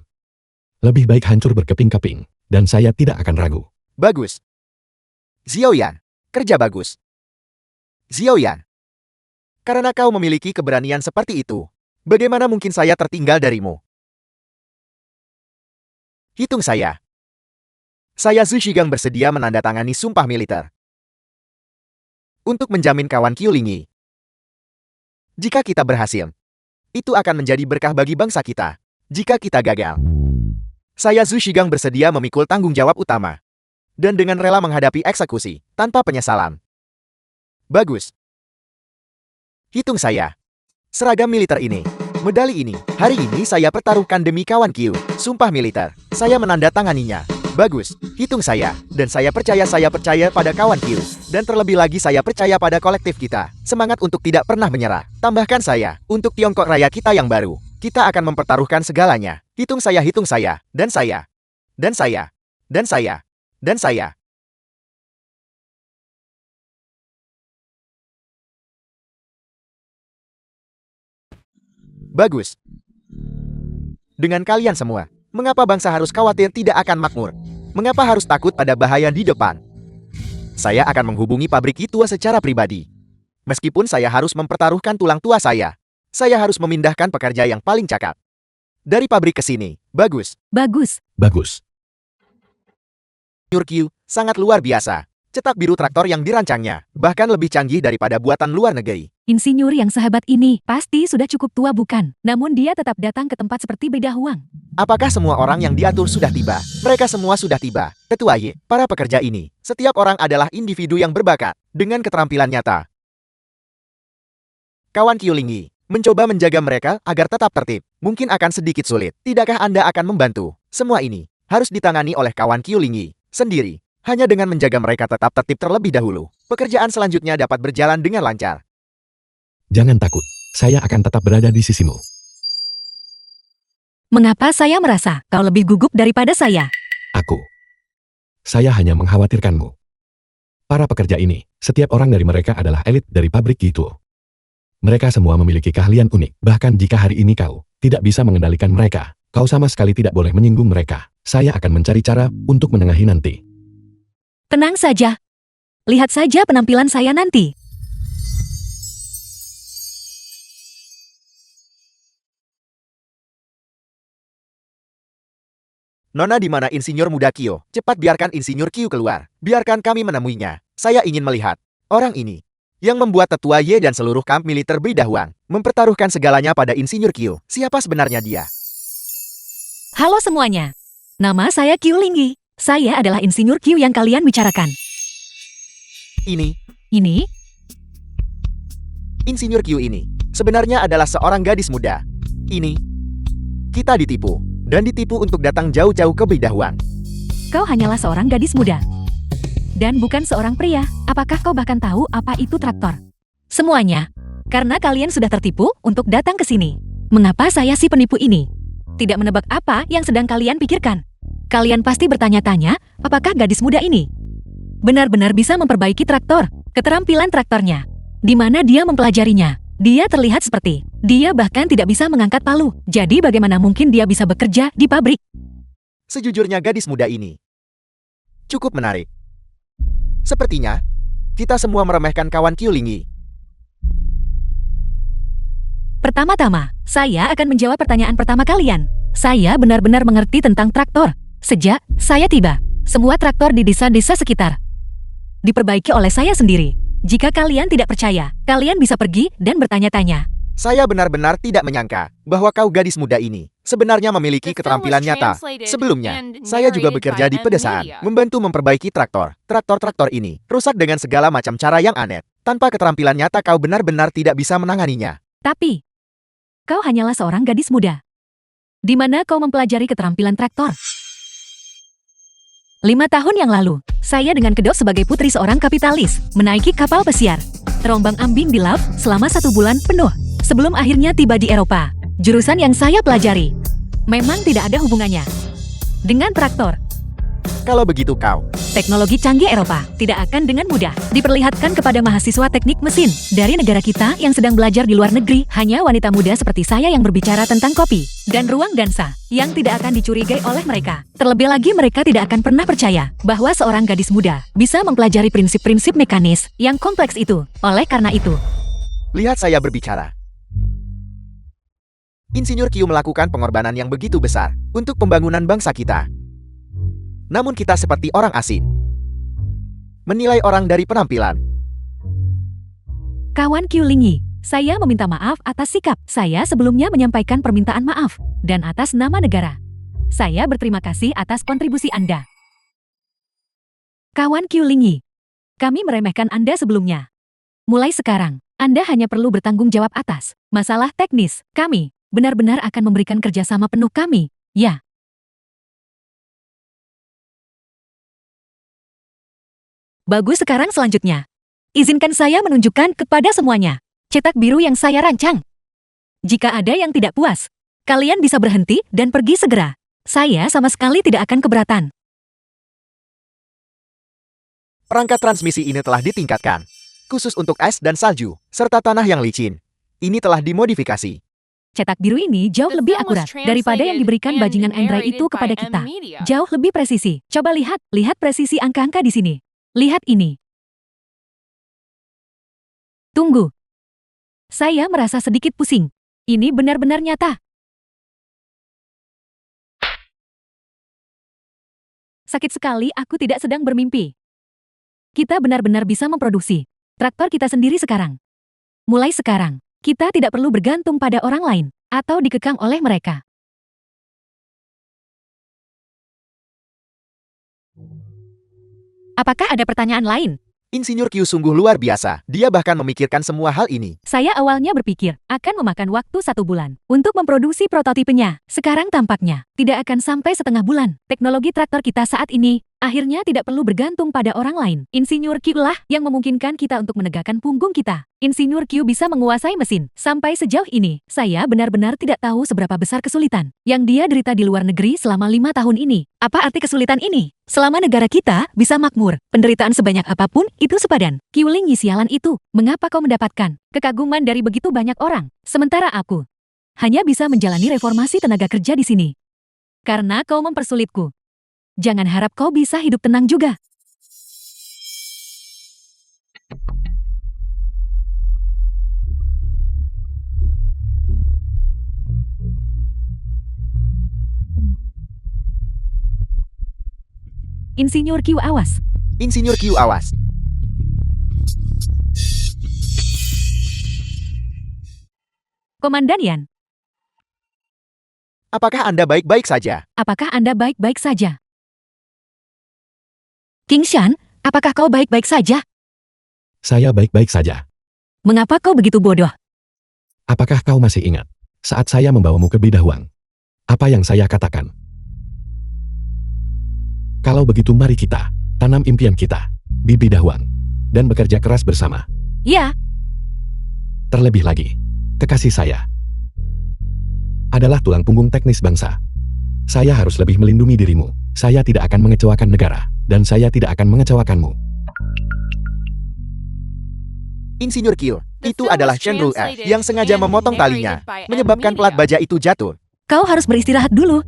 lebih baik hancur berkeping-keping, dan saya tidak akan ragu. Bagus. Xiaoyan, kerja bagus. Xiaoyan, karena kau memiliki keberanian seperti itu, bagaimana mungkin saya tertinggal darimu? Hitung saya. Saya Zhu Shigang bersedia menandatangani sumpah militer untuk menjamin kawan Qiulingi. Jika kita berhasil, itu akan menjadi berkah bagi bangsa kita. Jika kita gagal, Saya Zhu Shigang bersedia memikul tanggung jawab utama. Dan dengan rela menghadapi eksekusi, tanpa penyesalan. Bagus. Hitung saya. Seragam militer ini, medali ini, hari ini saya pertaruhkan demi kawan Q. Sumpah militer, saya menandatanganinya. Bagus, hitung saya, dan saya percaya pada kawan Q. Dan terlebih lagi saya percaya pada kolektif kita. Semangat untuk tidak pernah menyerah. Tambahkan saya, untuk Tiongkok Raya kita yang baru. Kita akan mempertaruhkan segalanya. Hitung saya, dan saya, dan saya, dan saya, dan saya. Bagus. Dengan kalian semua, mengapa bangsa harus khawatir tidak akan makmur? Mengapa harus takut pada bahaya di depan? Saya akan menghubungi pabrik itu secara pribadi. Meskipun saya harus mempertaruhkan tulang tua saya harus memindahkan pekerja yang paling cakap. Dari pabrik ke sini, bagus. Bagus. Bagus. Insinyur Q, sangat luar biasa. Cetak biru traktor yang dirancangnya, bahkan lebih canggih daripada buatan luar negeri. Insinyur yang sehebat ini pasti sudah cukup tua bukan? Namun dia tetap datang ke tempat seperti Beda Huang. Apakah semua orang yang diatur sudah tiba? Mereka semua sudah tiba. Ketua Y, para pekerja ini, setiap orang adalah individu yang berbakat, dengan keterampilan nyata. Kawan Q Lingyi, mencoba menjaga mereka agar tetap tertib, mungkin akan sedikit sulit. Tidakkah Anda akan membantu? Semua ini harus ditangani oleh kawan Q Lingyi sendiri. Hanya dengan menjaga mereka tetap tertib terlebih dahulu, pekerjaan selanjutnya dapat berjalan dengan lancar. Jangan takut, saya akan tetap berada di sisimu. Mengapa saya merasa kau lebih gugup daripada saya? Saya hanya mengkhawatirkanmu. Para pekerja ini, setiap orang dari mereka adalah elit dari pabrik itu. Mereka semua memiliki keahlian unik, bahkan jika hari ini kau tidak bisa mengendalikan mereka, kau sama sekali tidak boleh menyinggung mereka. Saya akan mencari cara untuk menengahi nanti. Tenang saja. Lihat saja penampilan saya nanti. Nona, di mana insinyur muda Kyo? Cepat biarkan insinyur Q keluar. Biarkan kami menemuinya. Saya ingin melihat orang ini yang membuat tetua Y dan seluruh kamp militer Beda Huang mempertaruhkan segalanya pada insinyur Q. Siapa sebenarnya dia? Halo semuanya. Nama saya Q Lingyi. Saya adalah insinyur Q yang kalian bicarakan. Ini, insinyur Q ini sebenarnya adalah seorang gadis muda. Ini, kita ditipu, dan ditipu untuk datang jauh-jauh ke Beda Huang. Kau hanyalah seorang gadis muda. Dan bukan seorang pria. Apakah kau bahkan tahu apa itu traktor? Semuanya. Karena kalian sudah tertipu untuk datang ke sini. Mengapa saya si penipu ini tidak menebak apa yang sedang kalian pikirkan? Kalian pasti bertanya-tanya, apakah gadis muda ini benar-benar bisa memperbaiki traktor? Keterampilan traktornya, di mana dia mempelajarinya? Dia terlihat seperti dia bahkan tidak bisa mengangkat palu. Jadi bagaimana mungkin dia bisa bekerja di pabrik? Sejujurnya gadis muda ini cukup menarik. Sepertinya kita semua meremehkan kawan Q Lingyi. Pertama-tama, saya akan menjawab pertanyaan pertama kalian. Saya benar-benar mengerti tentang traktor. Sejak saya tiba, semua traktor di desa-desa sekitar diperbaiki oleh saya sendiri. Jika kalian tidak percaya, kalian bisa pergi dan bertanya-tanya. Saya benar-benar tidak menyangka bahwa kau gadis muda ini sebenarnya memiliki keterampilan nyata. Sebelumnya, saya juga bekerja di pedesaan, membantu memperbaiki traktor. Traktor-traktor ini rusak dengan segala macam cara yang aneh. Tanpa keterampilan nyata kau benar-benar tidak bisa menanganinya. Tapi, kau hanyalah seorang gadis muda. Di mana kau mempelajari keterampilan traktor? 5 tahun yang lalu, saya dengan kedok sebagai putri seorang kapitalis, menaiki kapal pesiar, terombang-ambing di laut selama 1 bulan penuh, sebelum akhirnya tiba di Eropa. Jurusan yang saya pelajari memang tidak ada hubungannya dengan traktor. Kalau begitu kau, Teknologi canggih Eropa tidak akan dengan mudah diperlihatkan kepada mahasiswa teknik mesin dari negara kita yang sedang belajar di luar negeri. Hanya wanita muda seperti saya yang berbicara tentang kopi dan ruang dansa yang tidak akan dicurigai oleh mereka. Terlebih lagi mereka tidak akan pernah percaya bahwa seorang gadis muda bisa mempelajari prinsip-prinsip mekanis yang kompleks itu. Oleh karena itu, lihat saya berbicara. Insinyur Q melakukan pengorbanan yang begitu besar untuk pembangunan bangsa kita. Namun kita seperti orang asing, menilai orang dari penampilan. kawan Q Lingyi, saya meminta maaf atas sikap saya sebelumnya menyampaikan permintaan maaf dan atas nama negara. Saya berterima kasih atas kontribusi Anda. Kawan Qiu Lingyi, kami meremehkan Anda sebelumnya. Mulai sekarang, Anda hanya perlu bertanggung jawab atas masalah teknis. Kami benar-benar akan memberikan kerjasama penuh kami, ya. Bagus, sekarang selanjutnya. Izinkan saya menunjukkan kepada semuanya cetak biru yang saya rancang. Jika ada yang tidak puas, kalian bisa berhenti dan pergi segera. Saya sama sekali tidak akan keberatan. Perangkat transmisi ini telah ditingkatkan, khusus untuk es dan salju, serta tanah yang licin. Ini telah dimodifikasi. Cetak biru ini jauh The lebih film was akurat daripada yang diberikan translated bajingan and Android narrated itu by kepada M kita. Media. Jauh lebih presisi. Coba lihat presisi angka-angka di sini. Lihat ini. Tunggu. Saya merasa sedikit pusing. Ini benar-benar nyata. Sakit sekali, aku tidak sedang bermimpi. Kita benar-benar bisa memproduksi traktor kita sendiri sekarang. Mulai sekarang, kita tidak perlu bergantung pada orang lain atau dikekang oleh mereka. Apakah ada pertanyaan lain? Insinyur Q sungguh luar biasa. Dia bahkan memikirkan semua hal ini. Saya awalnya berpikir akan memakan waktu 1 bulan untuk memproduksi prototipenya. Sekarang tampaknya tidak akan sampai setengah bulan. Teknologi traktor kita saat ini akhirnya tidak perlu bergantung pada orang lain. Insinyur Q lah yang memungkinkan kita untuk menegakkan punggung kita. Insinyur Q bisa menguasai mesin. Sampai sejauh ini, saya benar-benar tidak tahu seberapa besar kesulitan yang dia derita di luar negeri selama 5 tahun ini. Apa arti kesulitan ini? Selama negara kita bisa makmur, penderitaan sebanyak apapun itu sepadan. Qiu Lingyi sialan itu, mengapa kau mendapatkan kekaguman dari begitu banyak orang, sementara aku hanya bisa menjalani reformasi tenaga kerja di sini? Karena kau mempersulitku. Jangan harap kau bisa hidup tenang juga. Insinyur Q, awas. Insinyur Q, awas. Komandan Yan, Apakah Anda baik-baik saja? apakah Anda baik-baik saja? King Shan, apakah kau baik-baik saja? Saya baik-baik saja. Mengapa kau begitu bodoh? Apakah kau masih ingat saat saya membawamu ke Bidahuang? Apa yang saya katakan? Kalau begitu mari kita tanam impian kita di Bidahuang dan bekerja keras bersama. Ya, Terlebih lagi, kekasih saya adalah tulang punggung teknis bangsa. Saya harus lebih melindungi dirimu. Saya tidak akan mengecewakan negara, dan saya tidak akan mengecewakanmu. Insinyur Q, The itu film adalah was Chen Rue translated yang sengaja and memotong talinya, narrated by M menyebabkan Media. pelat baja itu jatuh. kau harus beristirahat dulu.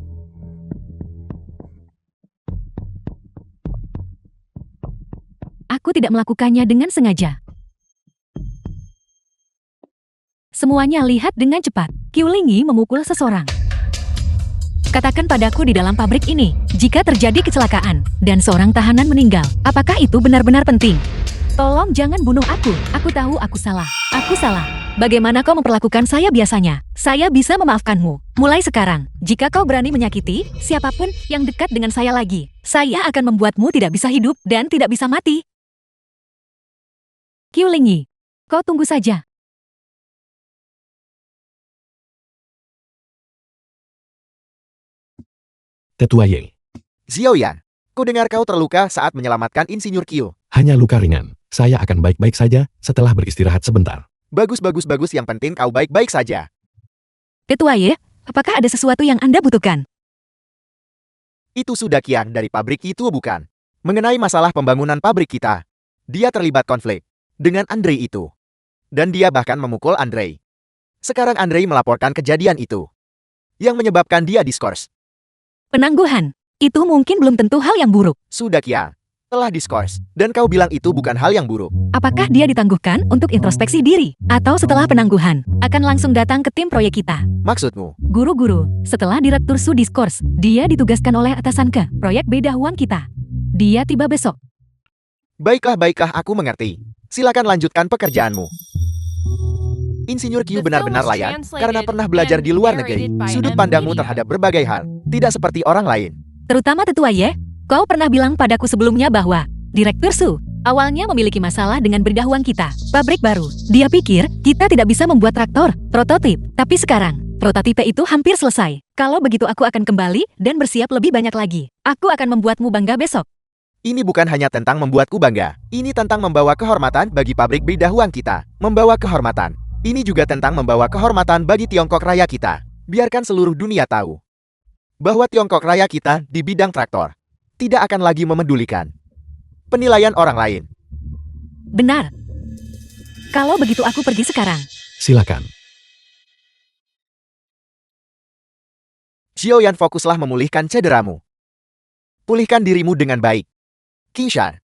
Aku tidak melakukannya dengan sengaja. Semuanya lihat dengan cepat. Qiu Lingyi memukul seseorang. Katakan padaku di dalam pabrik ini, jika terjadi kecelakaan dan seorang tahanan meninggal, apakah itu benar-benar penting? Tolong jangan bunuh aku. Aku tahu aku salah. Aku salah. Bagaimana kau memperlakukan saya biasanya? Saya bisa memaafkanmu. Mulai sekarang, jika kau berani menyakiti siapapun yang dekat dengan saya lagi, saya akan membuatmu tidak bisa hidup dan tidak bisa mati. Qiu Lingyi, kau tunggu saja. Tetua Ye, Xiaoyan, kudengar kau terluka saat menyelamatkan Insinyur Q. hanya luka ringan. Saya akan baik-baik saja setelah beristirahat sebentar. Bagus, yang penting kau baik-baik saja. Tetua Ye, apakah ada sesuatu yang Anda butuhkan? Itu sudah Qian dari pabrik itu bukan? Mengenai masalah pembangunan pabrik kita, dia terlibat konflik dengan Andrei itu. Dan dia bahkan memukul Andrei. Sekarang Andrei melaporkan kejadian itu, yang menyebabkan dia diskors. Penangguhan. Itu mungkin belum tentu hal yang buruk. Sudah Qian, telah diskors, dan kau bilang itu bukan hal yang buruk. Apakah dia ditangguhkan untuk introspeksi diri? Atau setelah penangguhan, akan langsung datang ke tim proyek kita? Maksudmu, Guru-guru, setelah Direktur Su diskors, dia ditugaskan oleh atasan ke proyek Bidahuang kita. Dia tiba besok. baiklah, aku mengerti. Silakan lanjutkan pekerjaanmu. Insinyur Q The film benar-benar was layak, translated karena pernah belajar and di luar negeri. narrated by Sudut M pandangmu Media. terhadap berbagai hal Tidak seperti orang lain. Terutama Tetua Ye, kau pernah bilang padaku sebelumnya bahwa Direktur Su awalnya memiliki masalah dengan berdahuang kita, pabrik baru. Dia pikir kita tidak bisa membuat traktor, prototip. Tapi sekarang, prototipe itu hampir selesai. Kalau begitu aku akan kembali dan bersiap lebih banyak lagi. Aku akan membuatmu bangga besok. Ini bukan hanya tentang membuatku bangga. Ini tentang membawa kehormatan bagi pabrik berdahuang kita. Membawa kehormatan. Ini juga tentang membawa kehormatan bagi Tiongkok Raya kita. Biarkan seluruh dunia tahu bahwa Tiongkok Raya kita di bidang traktor tidak akan lagi memedulikan penilaian orang lain. Benar. Kalau begitu aku pergi sekarang. Silakan. Xiaoyan, fokuslah memulihkan cederamu. Pulihkan dirimu dengan baik. Qingshan.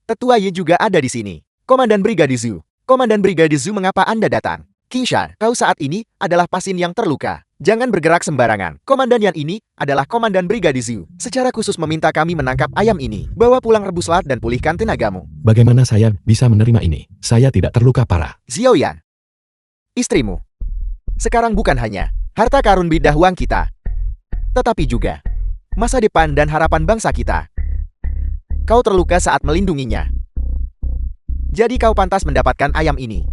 Tetua Ye juga ada di sini. Komandan Brigade Zhu. Komandan Brigade Zhu, mengapa Anda datang? Qingshan, kau saat ini adalah pasien yang terluka. Jangan bergerak sembarangan. Komandan Yan ini adalah Komandan Brigade Zhu. Secara khusus meminta kami menangkap ayam ini. Bawa pulang, rebuslah dan pulihkan tenagamu. Bagaimana saya bisa menerima ini? Saya tidak terluka parah. Xiaoyan, istrimu sekarang bukan hanya harta karun bidahuang kita, tetapi juga masa depan dan harapan bangsa kita. Kau terluka saat melindunginya. Jadi kau pantas mendapatkan ayam ini.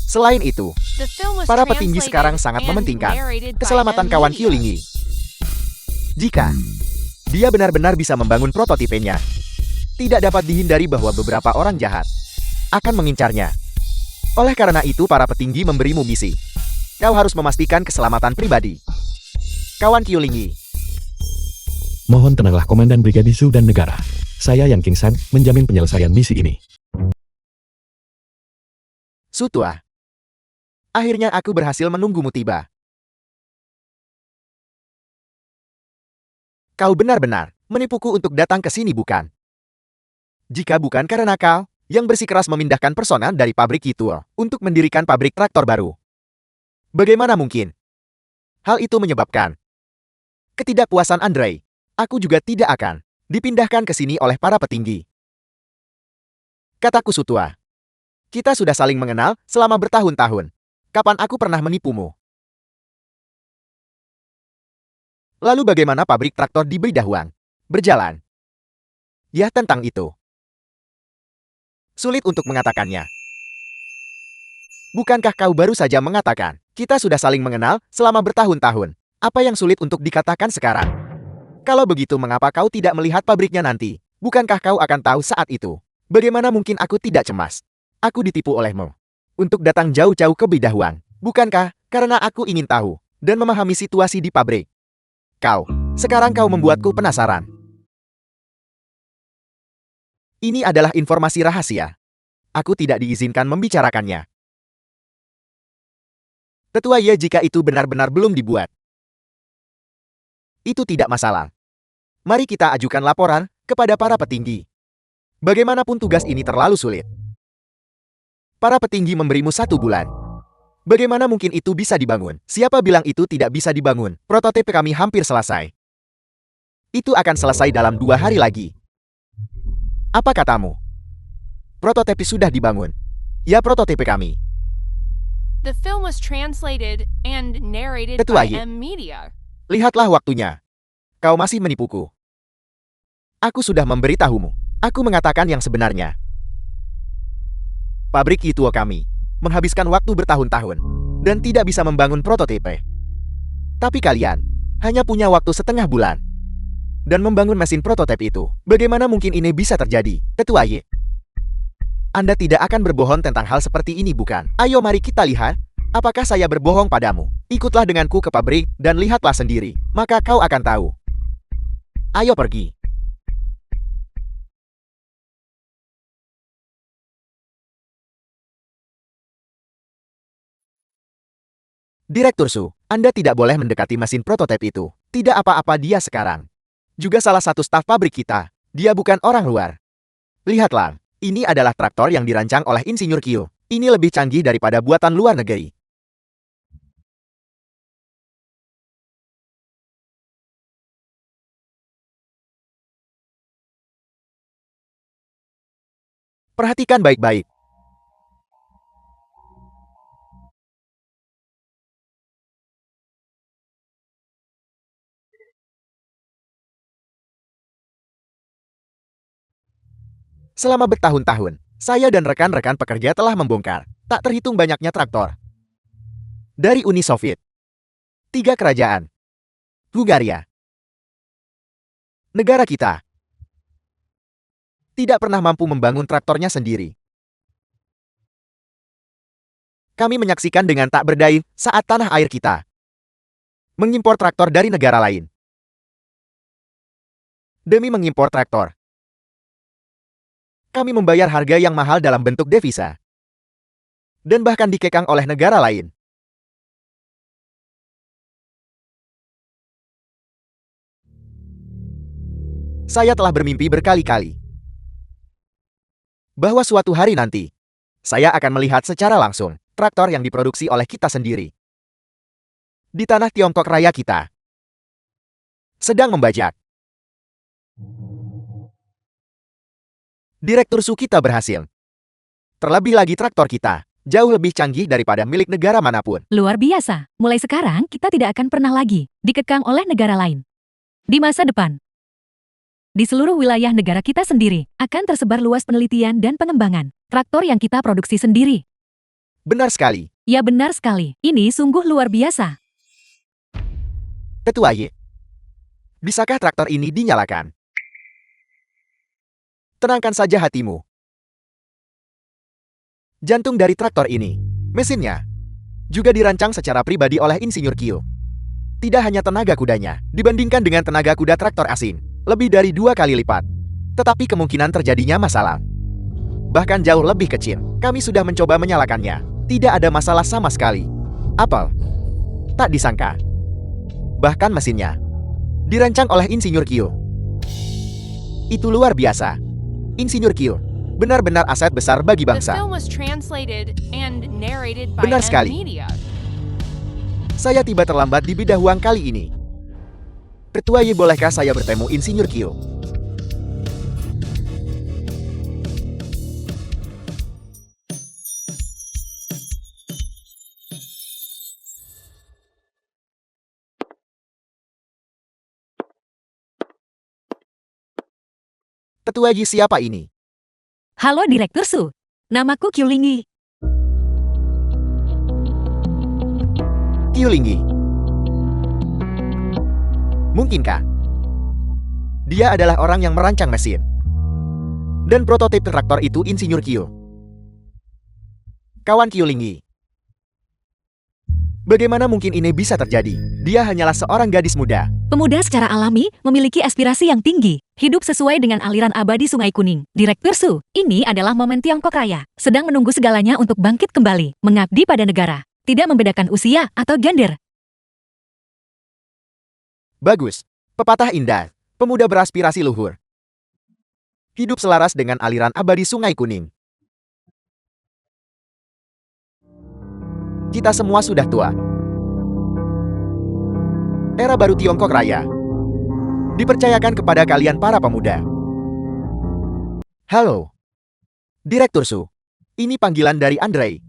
Selain itu, The film was para petinggi translated sekarang sangat and mementingkan narrated by keselamatan M kawan Media. Qiulingi. Jika dia benar-benar bisa membangun prototipenya, tidak dapat dihindari bahwa beberapa orang jahat akan mengincarnya. Oleh karena itu, para petinggi memberimu misi. Kau harus memastikan keselamatan pribadi kawan Qiulingi. Mohon tenanglah Komandan Brigade Zhu dan negara. Saya Yan Qingshan menjamin penyelesaian misi ini. Sutua, akhirnya aku berhasil menunggumu tiba. Kau benar-benar menipuku untuk datang ke sini, bukan? Jika bukan karena kau yang bersikeras memindahkan personal dari pabrik itu untuk mendirikan pabrik traktor baru, bagaimana mungkin hal itu menyebabkan ketidakpuasan Andre? Aku juga tidak akan dipindahkan ke sini oleh para petinggi. Kataku Sutua, kita sudah saling mengenal selama bertahun-tahun. Kapan aku pernah menipumu? Lalu bagaimana pabrik traktor di Beidahuang berjalan? Ya, tentang itu sulit untuk mengatakannya. Bukankah kau baru saja mengatakan kita sudah saling mengenal selama bertahun-tahun? Apa yang sulit untuk dikatakan sekarang? Kalau begitu, mengapa kau tidak melihat pabriknya nanti? Bukankah kau akan tahu saat itu? Bagaimana mungkin aku tidak cemas? Aku ditipu olehmu untuk datang jauh-jauh ke Beidahuang. Bukankah karena aku ingin tahu dan memahami situasi di pabrik? Sekarang kau membuatku penasaran. Ini adalah informasi rahasia. Aku tidak diizinkan membicarakannya. Tetua Ye, jika itu benar-benar belum dibuat, itu tidak masalah. Mari kita ajukan laporan kepada para petinggi. Bagaimanapun tugas ini terlalu sulit. Para petinggi memberimu 1 bulan. Bagaimana mungkin itu bisa dibangun? Siapa bilang itu tidak bisa dibangun? Prototipe kami hampir selesai. Itu akan selesai dalam 2 hari lagi. Apa katamu? Prototipe sudah dibangun. Ya, prototipe kami. The film was translated and narrated Tetua by Ye, M Media. lihatlah waktunya. Kau masih menipuku. Aku sudah memberitahumu. Aku mengatakan yang sebenarnya. Pabrik itu kami menghabiskan waktu bertahun-tahun dan tidak bisa membangun prototipe. Tapi kalian hanya punya waktu setengah bulan dan membangun mesin prototipe itu. Bagaimana mungkin ini bisa terjadi, Tetua Ye? Anda tidak akan berbohong tentang hal seperti ini, bukan? Ayo mari kita lihat. Apakah saya berbohong padamu? Ikutlah denganku ke pabrik dan lihatlah sendiri. Maka kau akan tahu. Ayo pergi. Direktur Su, Anda tidak boleh mendekati mesin prototipe itu. Tidak apa-apa dia sekarang. Juga salah satu staf pabrik kita. Dia bukan orang luar. Lihatlah, ini adalah traktor yang dirancang oleh Insinyur Qiu. Ini lebih canggih daripada buatan luar negeri. Perhatikan baik-baik. Selama bertahun-tahun, saya dan rekan-rekan pekerja telah membongkar tak terhitung banyaknya traktor. Dari Uni Soviet, 3 kerajaan, Bulgaria, negara kita tidak pernah mampu membangun traktornya sendiri. Kami menyaksikan dengan tak berdaya saat tanah air kita mengimpor traktor dari negara lain. Demi mengimpor traktor, kami membayar harga yang mahal dalam bentuk devisa, dan bahkan dikekang oleh negara lain. Saya telah bermimpi berkali-kali bahwa suatu hari nanti, saya akan melihat secara langsung traktor yang diproduksi oleh kita sendiri di tanah Tiongkok Raya kita sedang membajak. Direktur Su kita berhasil. Terlebih lagi traktor kita jauh lebih canggih daripada milik negara manapun. Luar biasa. Mulai sekarang, kita tidak akan pernah lagi dikekang oleh negara lain. Di masa depan, di seluruh wilayah negara kita sendiri, akan tersebar luas penelitian dan pengembangan traktor yang kita produksi sendiri. Benar sekali. Ya benar sekali. Ini sungguh luar biasa. Ketua Y, bisakah traktor ini dinyalakan? Tenangkan saja hatimu. Jantung dari traktor ini, mesinnya, juga dirancang secara pribadi oleh Insinyur Kyo. Tidak hanya tenaga kudanya, dibandingkan dengan tenaga kuda traktor asing, lebih dari 2 kali lipat. Tetapi kemungkinan terjadinya masalah bahkan jauh lebih kecil. Kami sudah mencoba menyalakannya. Tidak ada masalah sama sekali. Apel. Tak disangka. Bahkan mesinnya dirancang oleh Insinyur Kyo. Itu luar biasa. Insinyur Kyo benar-benar aset besar bagi The bangsa. film was translated and narrated by Benar sekali. Media. Saya tiba terlambat di Bidahuang kali ini. Ketua Y, bolehkah saya bertemu Insinyur Kyo? Ketua Y, siapa ini? Halo Direktur Su. Namaku Kyulinggi. Kyulinggi. Mungkinkah dia adalah orang yang merancang mesin dan prototip traktor itu Insinyur Kyo? Kawan Kyulinggi, bagaimana mungkin ini bisa terjadi? Dia hanyalah seorang gadis muda. Pemuda secara alami memiliki aspirasi yang tinggi, hidup sesuai dengan aliran abadi Sungai Kuning. Direktur Su, ini adalah momen Tiongkok Raya, sedang menunggu segalanya untuk bangkit kembali, mengabdi pada negara, tidak membedakan usia atau gender. Bagus, pepatah indah, pemuda beraspirasi luhur. Hidup selaras dengan aliran abadi Sungai Kuning. Kita semua sudah tua. Era baru Tiongkok Raya dipercayakan kepada kalian para pemuda. Halo, Direktur Su. Ini panggilan dari Andre.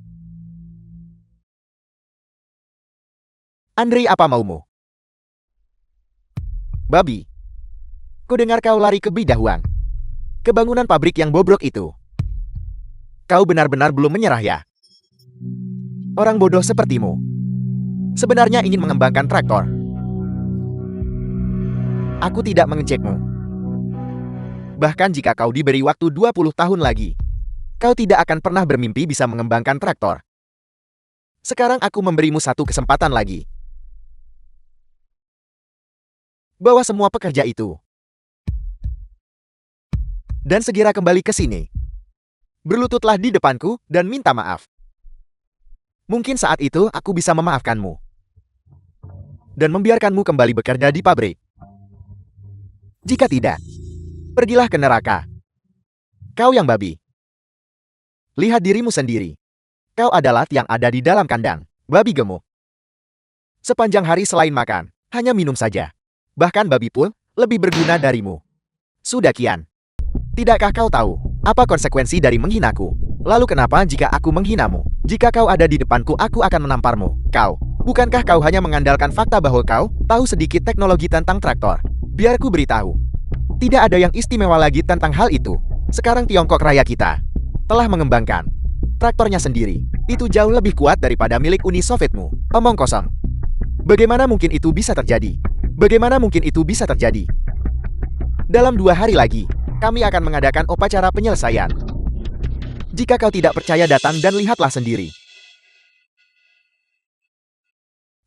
Andre, apa maumu? Babi, ku dengar kau lari ke Bidahuang, ke bangunan pabrik yang bobrok itu. Kau benar-benar belum menyerah ya? Orang bodoh sepertimu sebenarnya ingin mengembangkan traktor. Aku tidak mengejekmu. Bahkan jika kau diberi waktu 20 tahun lagi, kau tidak akan pernah bermimpi bisa mengembangkan traktor. Sekarang aku memberimu satu kesempatan lagi. Bawa semua pekerja itu dan segera kembali ke sini. Berlututlah di depanku dan minta maaf. Mungkin saat itu aku bisa memaafkanmu dan membiarkanmu kembali bekerja di pabrik. Jika tidak, pergilah ke neraka. Kau yang babi. Lihat dirimu sendiri. Kau adalah yang ada di dalam kandang, babi gemuk. Sepanjang hari selain makan, hanya minum saja. Bahkan babi pun lebih berguna darimu. Sudah kian. Tidakkah kau tahu apa konsekuensi dari menghinaku? Lalu kenapa jika aku menghinamu? Jika kau ada di depanku, aku akan menamparmu. Kau, bukankah kau hanya mengandalkan fakta bahwa kau tahu sedikit teknologi tentang traktor? Biar ku beritahu, tidak ada yang istimewa lagi tentang hal itu. Sekarang Tiongkok Raya kita telah mengembangkan traktornya sendiri. Itu jauh lebih kuat daripada milik Uni Sovietmu. Omong kosong. Bagaimana mungkin itu bisa terjadi? Bagaimana mungkin itu bisa terjadi? Dalam 2 hari lagi, kami akan mengadakan upacara penyelesaian. Jika kau tidak percaya, datang dan lihatlah sendiri.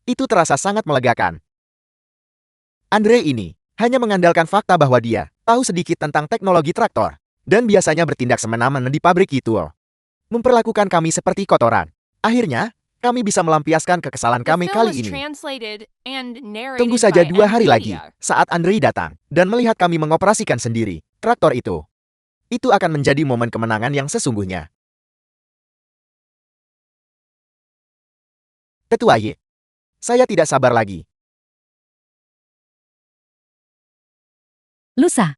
Itu terasa sangat melegakan. Andre ini hanya mengandalkan fakta bahwa dia tahu sedikit tentang teknologi traktor dan biasanya bertindak semena-mena di pabrik itu. Memperlakukan kami seperti kotoran. Akhirnya, kami bisa melampiaskan kekesalan The kami film kali was ini. translated and narrated Tunggu saja by 2 hari lagi, NVIDIA. saat Andre datang dan melihat kami mengoperasikan sendiri traktor itu. Itu akan menjadi momen kemenangan yang sesungguhnya. Ketua Y, saya tidak sabar lagi. Lusa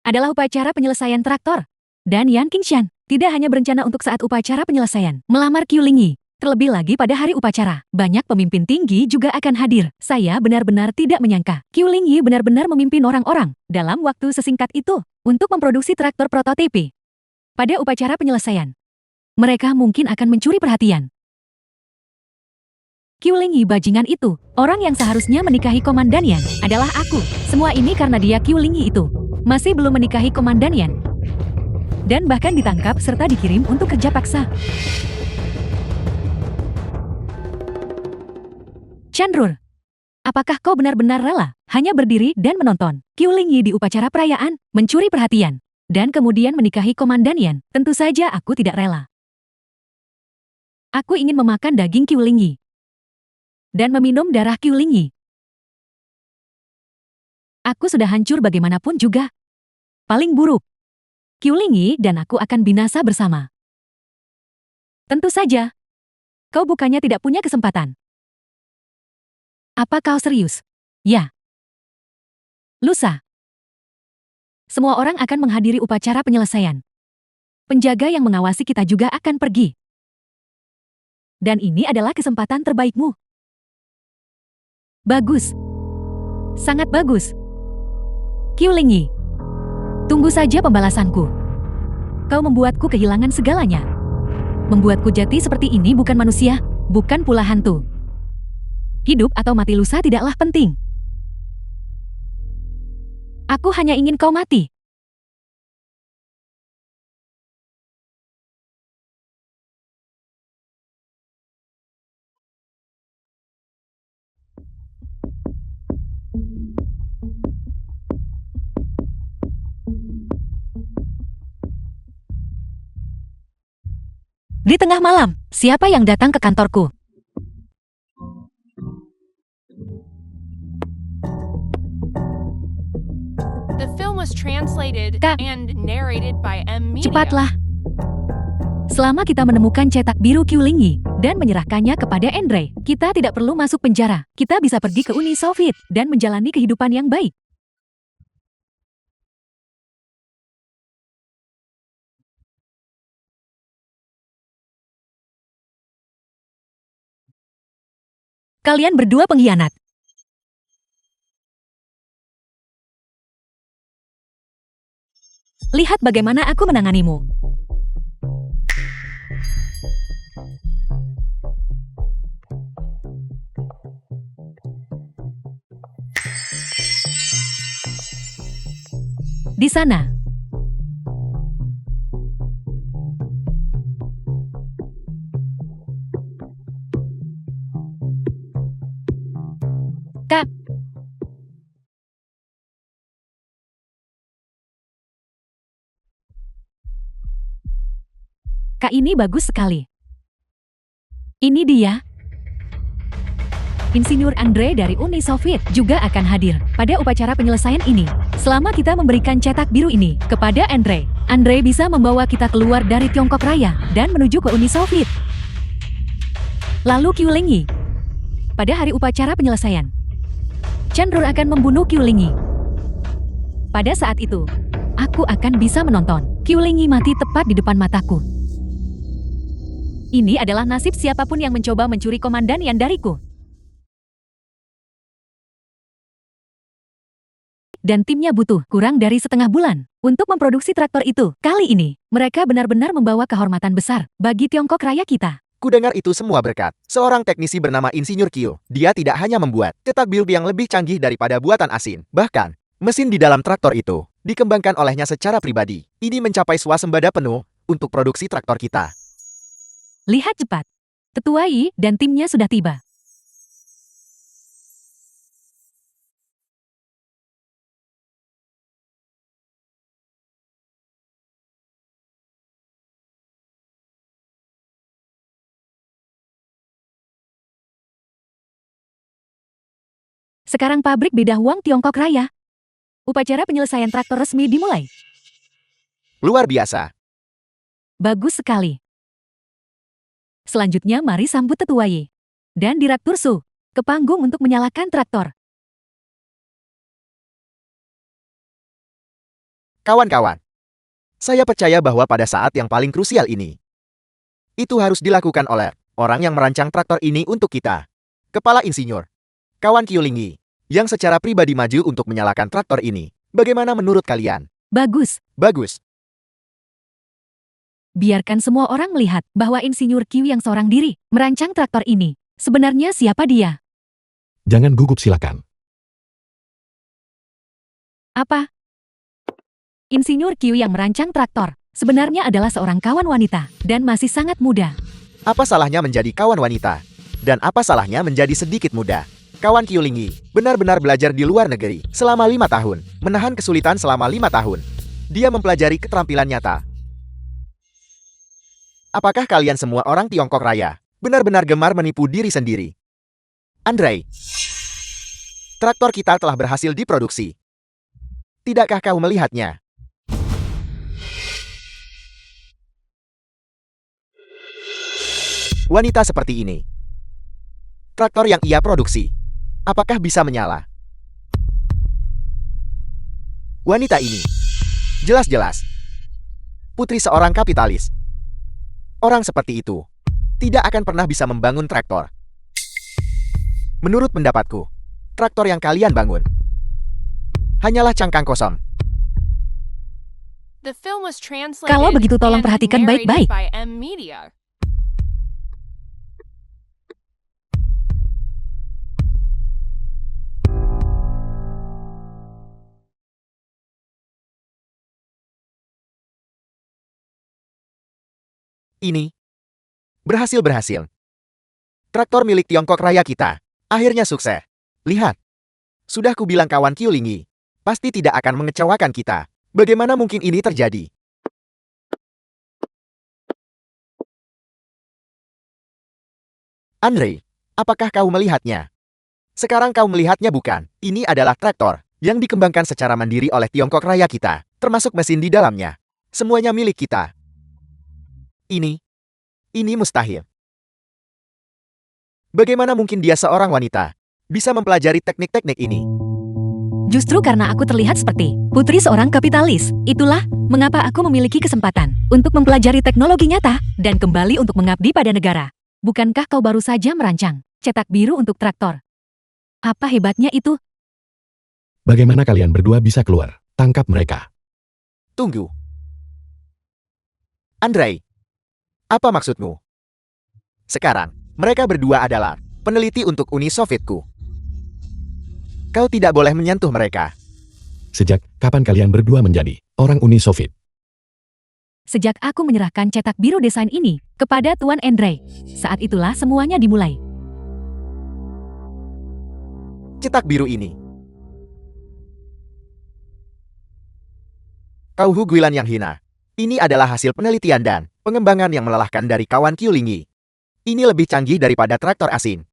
adalah upacara penyelesaian traktor. Dan Yan Qingshan tidak hanya berencana untuk saat upacara penyelesaian melamar Qiu Lingyi. Terlebih lagi pada hari upacara, banyak pemimpin tinggi juga akan hadir. Saya benar-benar tidak menyangka Qiu Lingyi benar-benar memimpin orang-orang dalam waktu sesingkat itu untuk memproduksi traktor prototipe. Pada upacara penyelesaian, mereka mungkin akan mencuri perhatian. Qiu Lingyi bajingan itu, orang yang seharusnya menikahi Komandan Yan, adalah aku. Semua ini karena dia Qiu Lingyi itu masih belum menikahi Komandan Yan. Dan bahkan ditangkap serta dikirim untuk kerja paksa. Chandrur, apakah kau benar-benar rela hanya berdiri dan menonton Qiu Lingyi di upacara perayaan, mencuri perhatian, dan kemudian menikahi Komandan Yan? Tentu saja aku tidak rela. Aku ingin memakan daging Qiu Lingyi dan meminum darah Qiu Lingyi. Aku sudah hancur bagaimanapun juga. Paling buruk, Qiu Lingyi dan aku akan binasa bersama. Tentu saja, kau bukannya tidak punya kesempatan. Apa kau serius? Ya. Lusa. Semua orang akan menghadiri upacara penyelesaian. Penjaga yang mengawasi kita juga akan pergi. Dan ini adalah kesempatan terbaikmu. Bagus. Sangat bagus. Qiu Lingyi, tunggu saja pembalasanku. Kau membuatku kehilangan segalanya. Membuatku jati seperti ini bukan manusia, bukan pula hantu. Hidup atau mati Lusa tidaklah penting. Aku hanya ingin kau mati. Di tengah malam, siapa yang datang ke kantorku? The film was translated Kak. and narrated by NVIDIA. Cepatlah. Selama kita menemukan cetak biru Qiu Lingyi dan menyerahkannya kepada Andre, kita tidak perlu masuk penjara. Kita bisa pergi ke Uni Soviet dan menjalani kehidupan yang baik. Kalian berdua pengkhianat. Lihat bagaimana aku menanganimu. Di sana. Kak. Kak, ini bagus sekali. Ini dia. Insinyur Andre dari Uni Soviet juga akan hadir pada upacara penyelesaian ini. Selama kita memberikan cetak biru ini kepada Andre, Andre bisa membawa kita keluar dari Tiongkok Raya dan menuju ke Uni Soviet. Lalu Qiu Lingyi. Pada hari upacara penyelesaian, Chandrur akan membunuh Qiu Lingyi. Pada saat itu, aku akan bisa menonton Qiu Lingyi mati tepat di depan mataku. Ini adalah nasib siapapun yang mencoba mencuri Komandan Yan dariku. dan timnya butuh kurang dari setengah bulan untuk memproduksi traktor itu. Kali ini, mereka benar-benar membawa kehormatan besar bagi Tiongkok Raya kita. Kudengar itu semua berkat seorang teknisi bernama Insinyur Kyo. Dia tidak hanya membuat cetak biru yang lebih canggih daripada buatan asing. Bahkan, mesin di dalam traktor itu dikembangkan olehnya secara pribadi. Ini mencapai swasembada penuh untuk produksi traktor kita. Lihat cepat. Tetua Yi dan timnya sudah tiba. Sekarang pabrik bedah uang Tiongkok Raya. Upacara penyelesaian traktor resmi dimulai. Luar biasa. Bagus sekali. Selanjutnya mari sambut Tetua Yi dan Direktur Su ke panggung untuk menyalakan traktor. Kawan-kawan, saya percaya bahwa pada saat yang paling krusial ini, itu harus dilakukan oleh orang yang merancang traktor ini untuk kita. Kepala Insinyur, kawan Kyulingi, yang secara pribadi maju untuk menyalakan traktor ini. Bagaimana menurut kalian? Bagus. Bagus. Biarkan semua orang melihat bahwa Insinyur Q yang seorang diri merancang traktor ini. Sebenarnya siapa dia? Jangan gugup silakan. Apa? Insinyur Q yang merancang traktor sebenarnya adalah seorang kawan wanita dan masih sangat muda. Apa salahnya menjadi kawan wanita? Dan apa salahnya menjadi sedikit muda? Kawan Kyulingi benar-benar belajar di luar negeri selama 5 tahun, menahan kesulitan selama 5 tahun. Dia mempelajari keterampilan nyata. Apakah kalian semua orang Tiongkok Raya benar-benar gemar menipu diri sendiri? Andre, traktor kita telah berhasil diproduksi. Tidakkah kau melihatnya? Wanita seperti ini. Traktor yang ia produksi, apakah bisa menyala? Wanita ini, jelas-jelas, putri seorang kapitalis. Orang seperti itu tidak akan pernah bisa membangun traktor. Menurut pendapatku, traktor yang kalian bangun hanyalah cangkang kosong. The film was translated Kalau begitu tolong and perhatikan narrated baik-baik. by M Media. Ini berhasil. Traktor milik Tiongkok Raya kita akhirnya sukses. Lihat, sudah kubilang kawan Kyulingi, pasti tidak akan mengecewakan kita. Bagaimana mungkin ini terjadi? Andre, apakah kau melihatnya? Sekarang kau melihatnya bukan? Ini adalah traktor yang dikembangkan secara mandiri oleh Tiongkok Raya kita, termasuk mesin di dalamnya. Semuanya milik kita. Ini mustahil. Bagaimana mungkin dia seorang wanita bisa mempelajari teknik-teknik ini? Justru karena aku terlihat seperti putri seorang kapitalis, itulah mengapa aku memiliki kesempatan untuk mempelajari teknologi nyata dan kembali untuk mengabdi pada negara. Bukankah kau baru saja merancang cetak biru untuk traktor? Apa hebatnya itu? Bagaimana kalian berdua bisa keluar? Tangkap mereka. Tunggu. Andre, apa maksudmu? Sekarang, mereka berdua adalah peneliti untuk Uni Sovietku. Kau tidak boleh menyentuh mereka. Sejak kapan kalian berdua menjadi orang Uni Soviet? Sejak aku menyerahkan cetak biru desain ini kepada Tuan Andre, saat itulah semuanya dimulai. Cetak biru ini. Kau Huguilan yang hina. Ini adalah hasil penelitian dan pengembangan yang melelahkan dari kawan Kyulingi. Ini lebih canggih daripada traktor asing.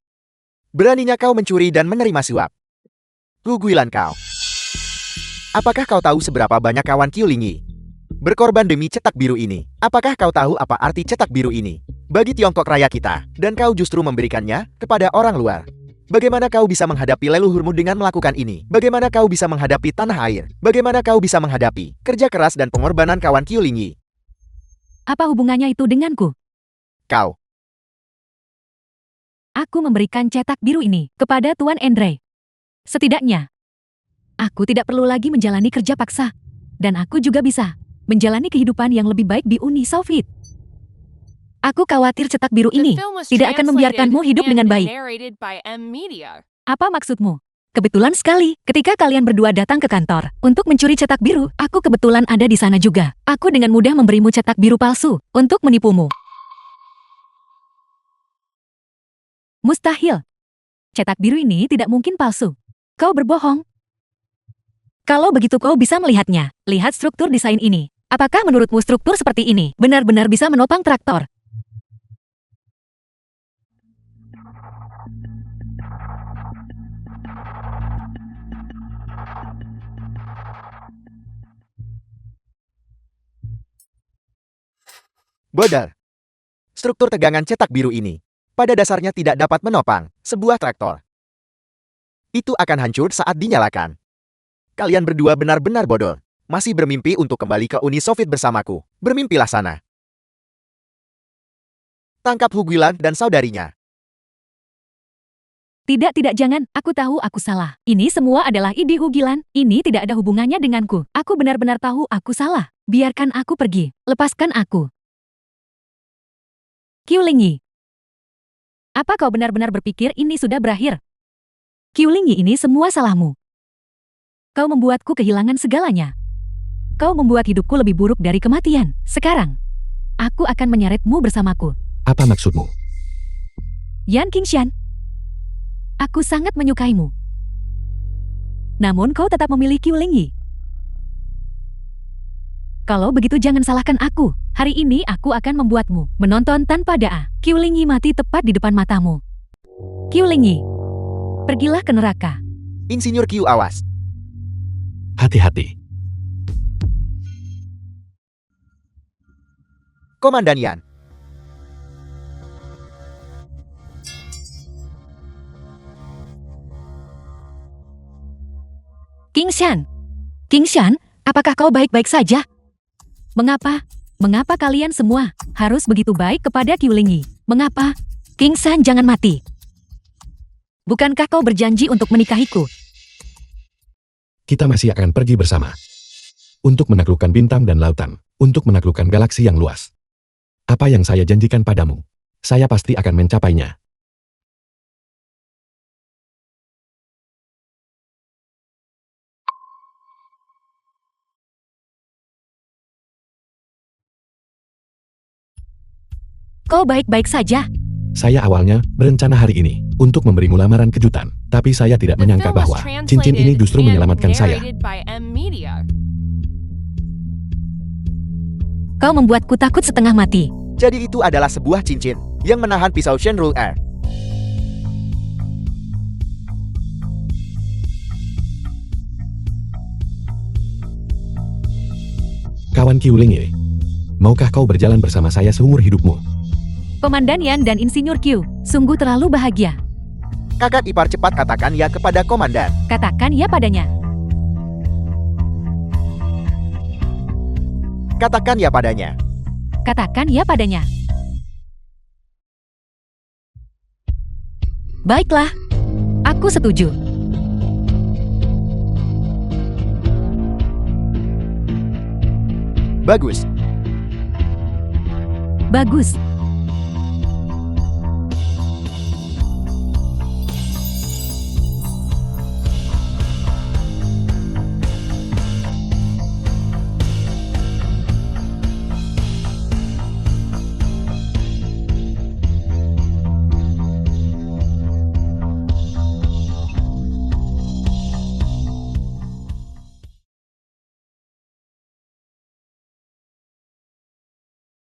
Beraninya kau mencuri dan menerima suap. Huguilan kau. Apakah kau tahu seberapa banyak kawan Kyulingi berkorban demi cetak biru ini? Apakah kau tahu apa arti cetak biru ini bagi Tiongkok Raya kita, dan kau justru memberikannya kepada orang luar? Bagaimana kau bisa menghadapi leluhurmu dengan melakukan ini? Bagaimana kau bisa menghadapi tanah air? Bagaimana kau bisa menghadapi kerja keras dan pengorbanan kawan Kyulingi? Apa hubungannya itu denganku? Kau. Aku memberikan cetak biru ini kepada Tuan Andre. Setidaknya, Aku tidak perlu lagi menjalani kerja paksa. Dan aku juga bisa menjalani kehidupan yang lebih baik di Uni Soviet. Aku khawatir cetak biru The ini film was tidak akan membiarkanmu translated hidup and dengan baik. narrated by M-Media. Apa maksudmu? Kebetulan sekali, ketika kalian berdua datang ke kantor untuk mencuri cetak biru, aku kebetulan ada di sana juga. Aku dengan mudah memberimu cetak biru palsu untuk menipumu. Mustahil. Cetak biru ini tidak mungkin palsu. Kau berbohong. Kalau begitu kau bisa melihatnya. Lihat struktur desain ini. Apakah menurutmu struktur seperti ini benar-benar bisa menopang traktor? Bodoh. Struktur tegangan cetak biru ini pada dasarnya tidak dapat menopang sebuah traktor. Itu akan hancur saat dinyalakan. Kalian berdua benar-benar bodoh. Masih bermimpi untuk kembali ke Uni Soviet bersamaku. Bermimpilah sana. Tangkap Hugilan dan saudarinya. Tidak, jangan. Aku tahu aku salah. Ini semua adalah ide Hugilan. Ini tidak ada hubungannya denganku. Aku benar-benar tahu aku salah. Biarkan aku pergi. Lepaskan aku. Qiulingi. Apa kau benar-benar berpikir ini sudah berakhir? Qiulingi, ini semua salahmu. Kau membuatku kehilangan segalanya. Kau membuat hidupku lebih buruk dari kematian. Sekarang, aku akan menyeretmu bersamaku. Apa maksudmu? Yan Qingshan. Aku sangat menyukaimu. Namun kau tetap memilih Qiulingi. Kalau begitu jangan salahkan aku. Hari ini aku akan membuatmu menonton tanpa doa. Qiulingi mati tepat di depan matamu. Qiulingi, pergilah ke neraka. Insinyur Q, awas. Hati-hati. Komandan Yan. Qingshan. Qingshan, apakah kau baik-baik saja? Mengapa kalian semua harus begitu baik kepada Qiulingi? Mengapa? Qingshan, jangan mati. Bukankah kau berjanji untuk menikahiku? Kita masih akan pergi bersama. Untuk menaklukkan bintang dan lautan. Untuk menaklukkan galaksi yang luas. Apa yang saya janjikan padamu, saya pasti akan mencapainya. Kau baik-baik saja. Saya awalnya berencana hari ini untuk memberimu lamaran kejutan, tapi saya tidak The menyangka film was bahwa cincin ini translated justru and menyelamatkan saya. narrated by M-Media. Kau membuatku takut setengah mati. Jadi itu adalah sebuah cincin yang menahan pisau Shenrul Air. Kawan Qiulingi, maukah kau berjalan bersama saya seumur hidupmu? Komandan Yan dan Insinyur Q, sungguh terlalu bahagia. Kakak ipar, cepat katakan ya kepada komandan. Katakan ya padanya. Katakan ya padanya. Katakan ya padanya. Baiklah. Aku setuju. Bagus. Bagus.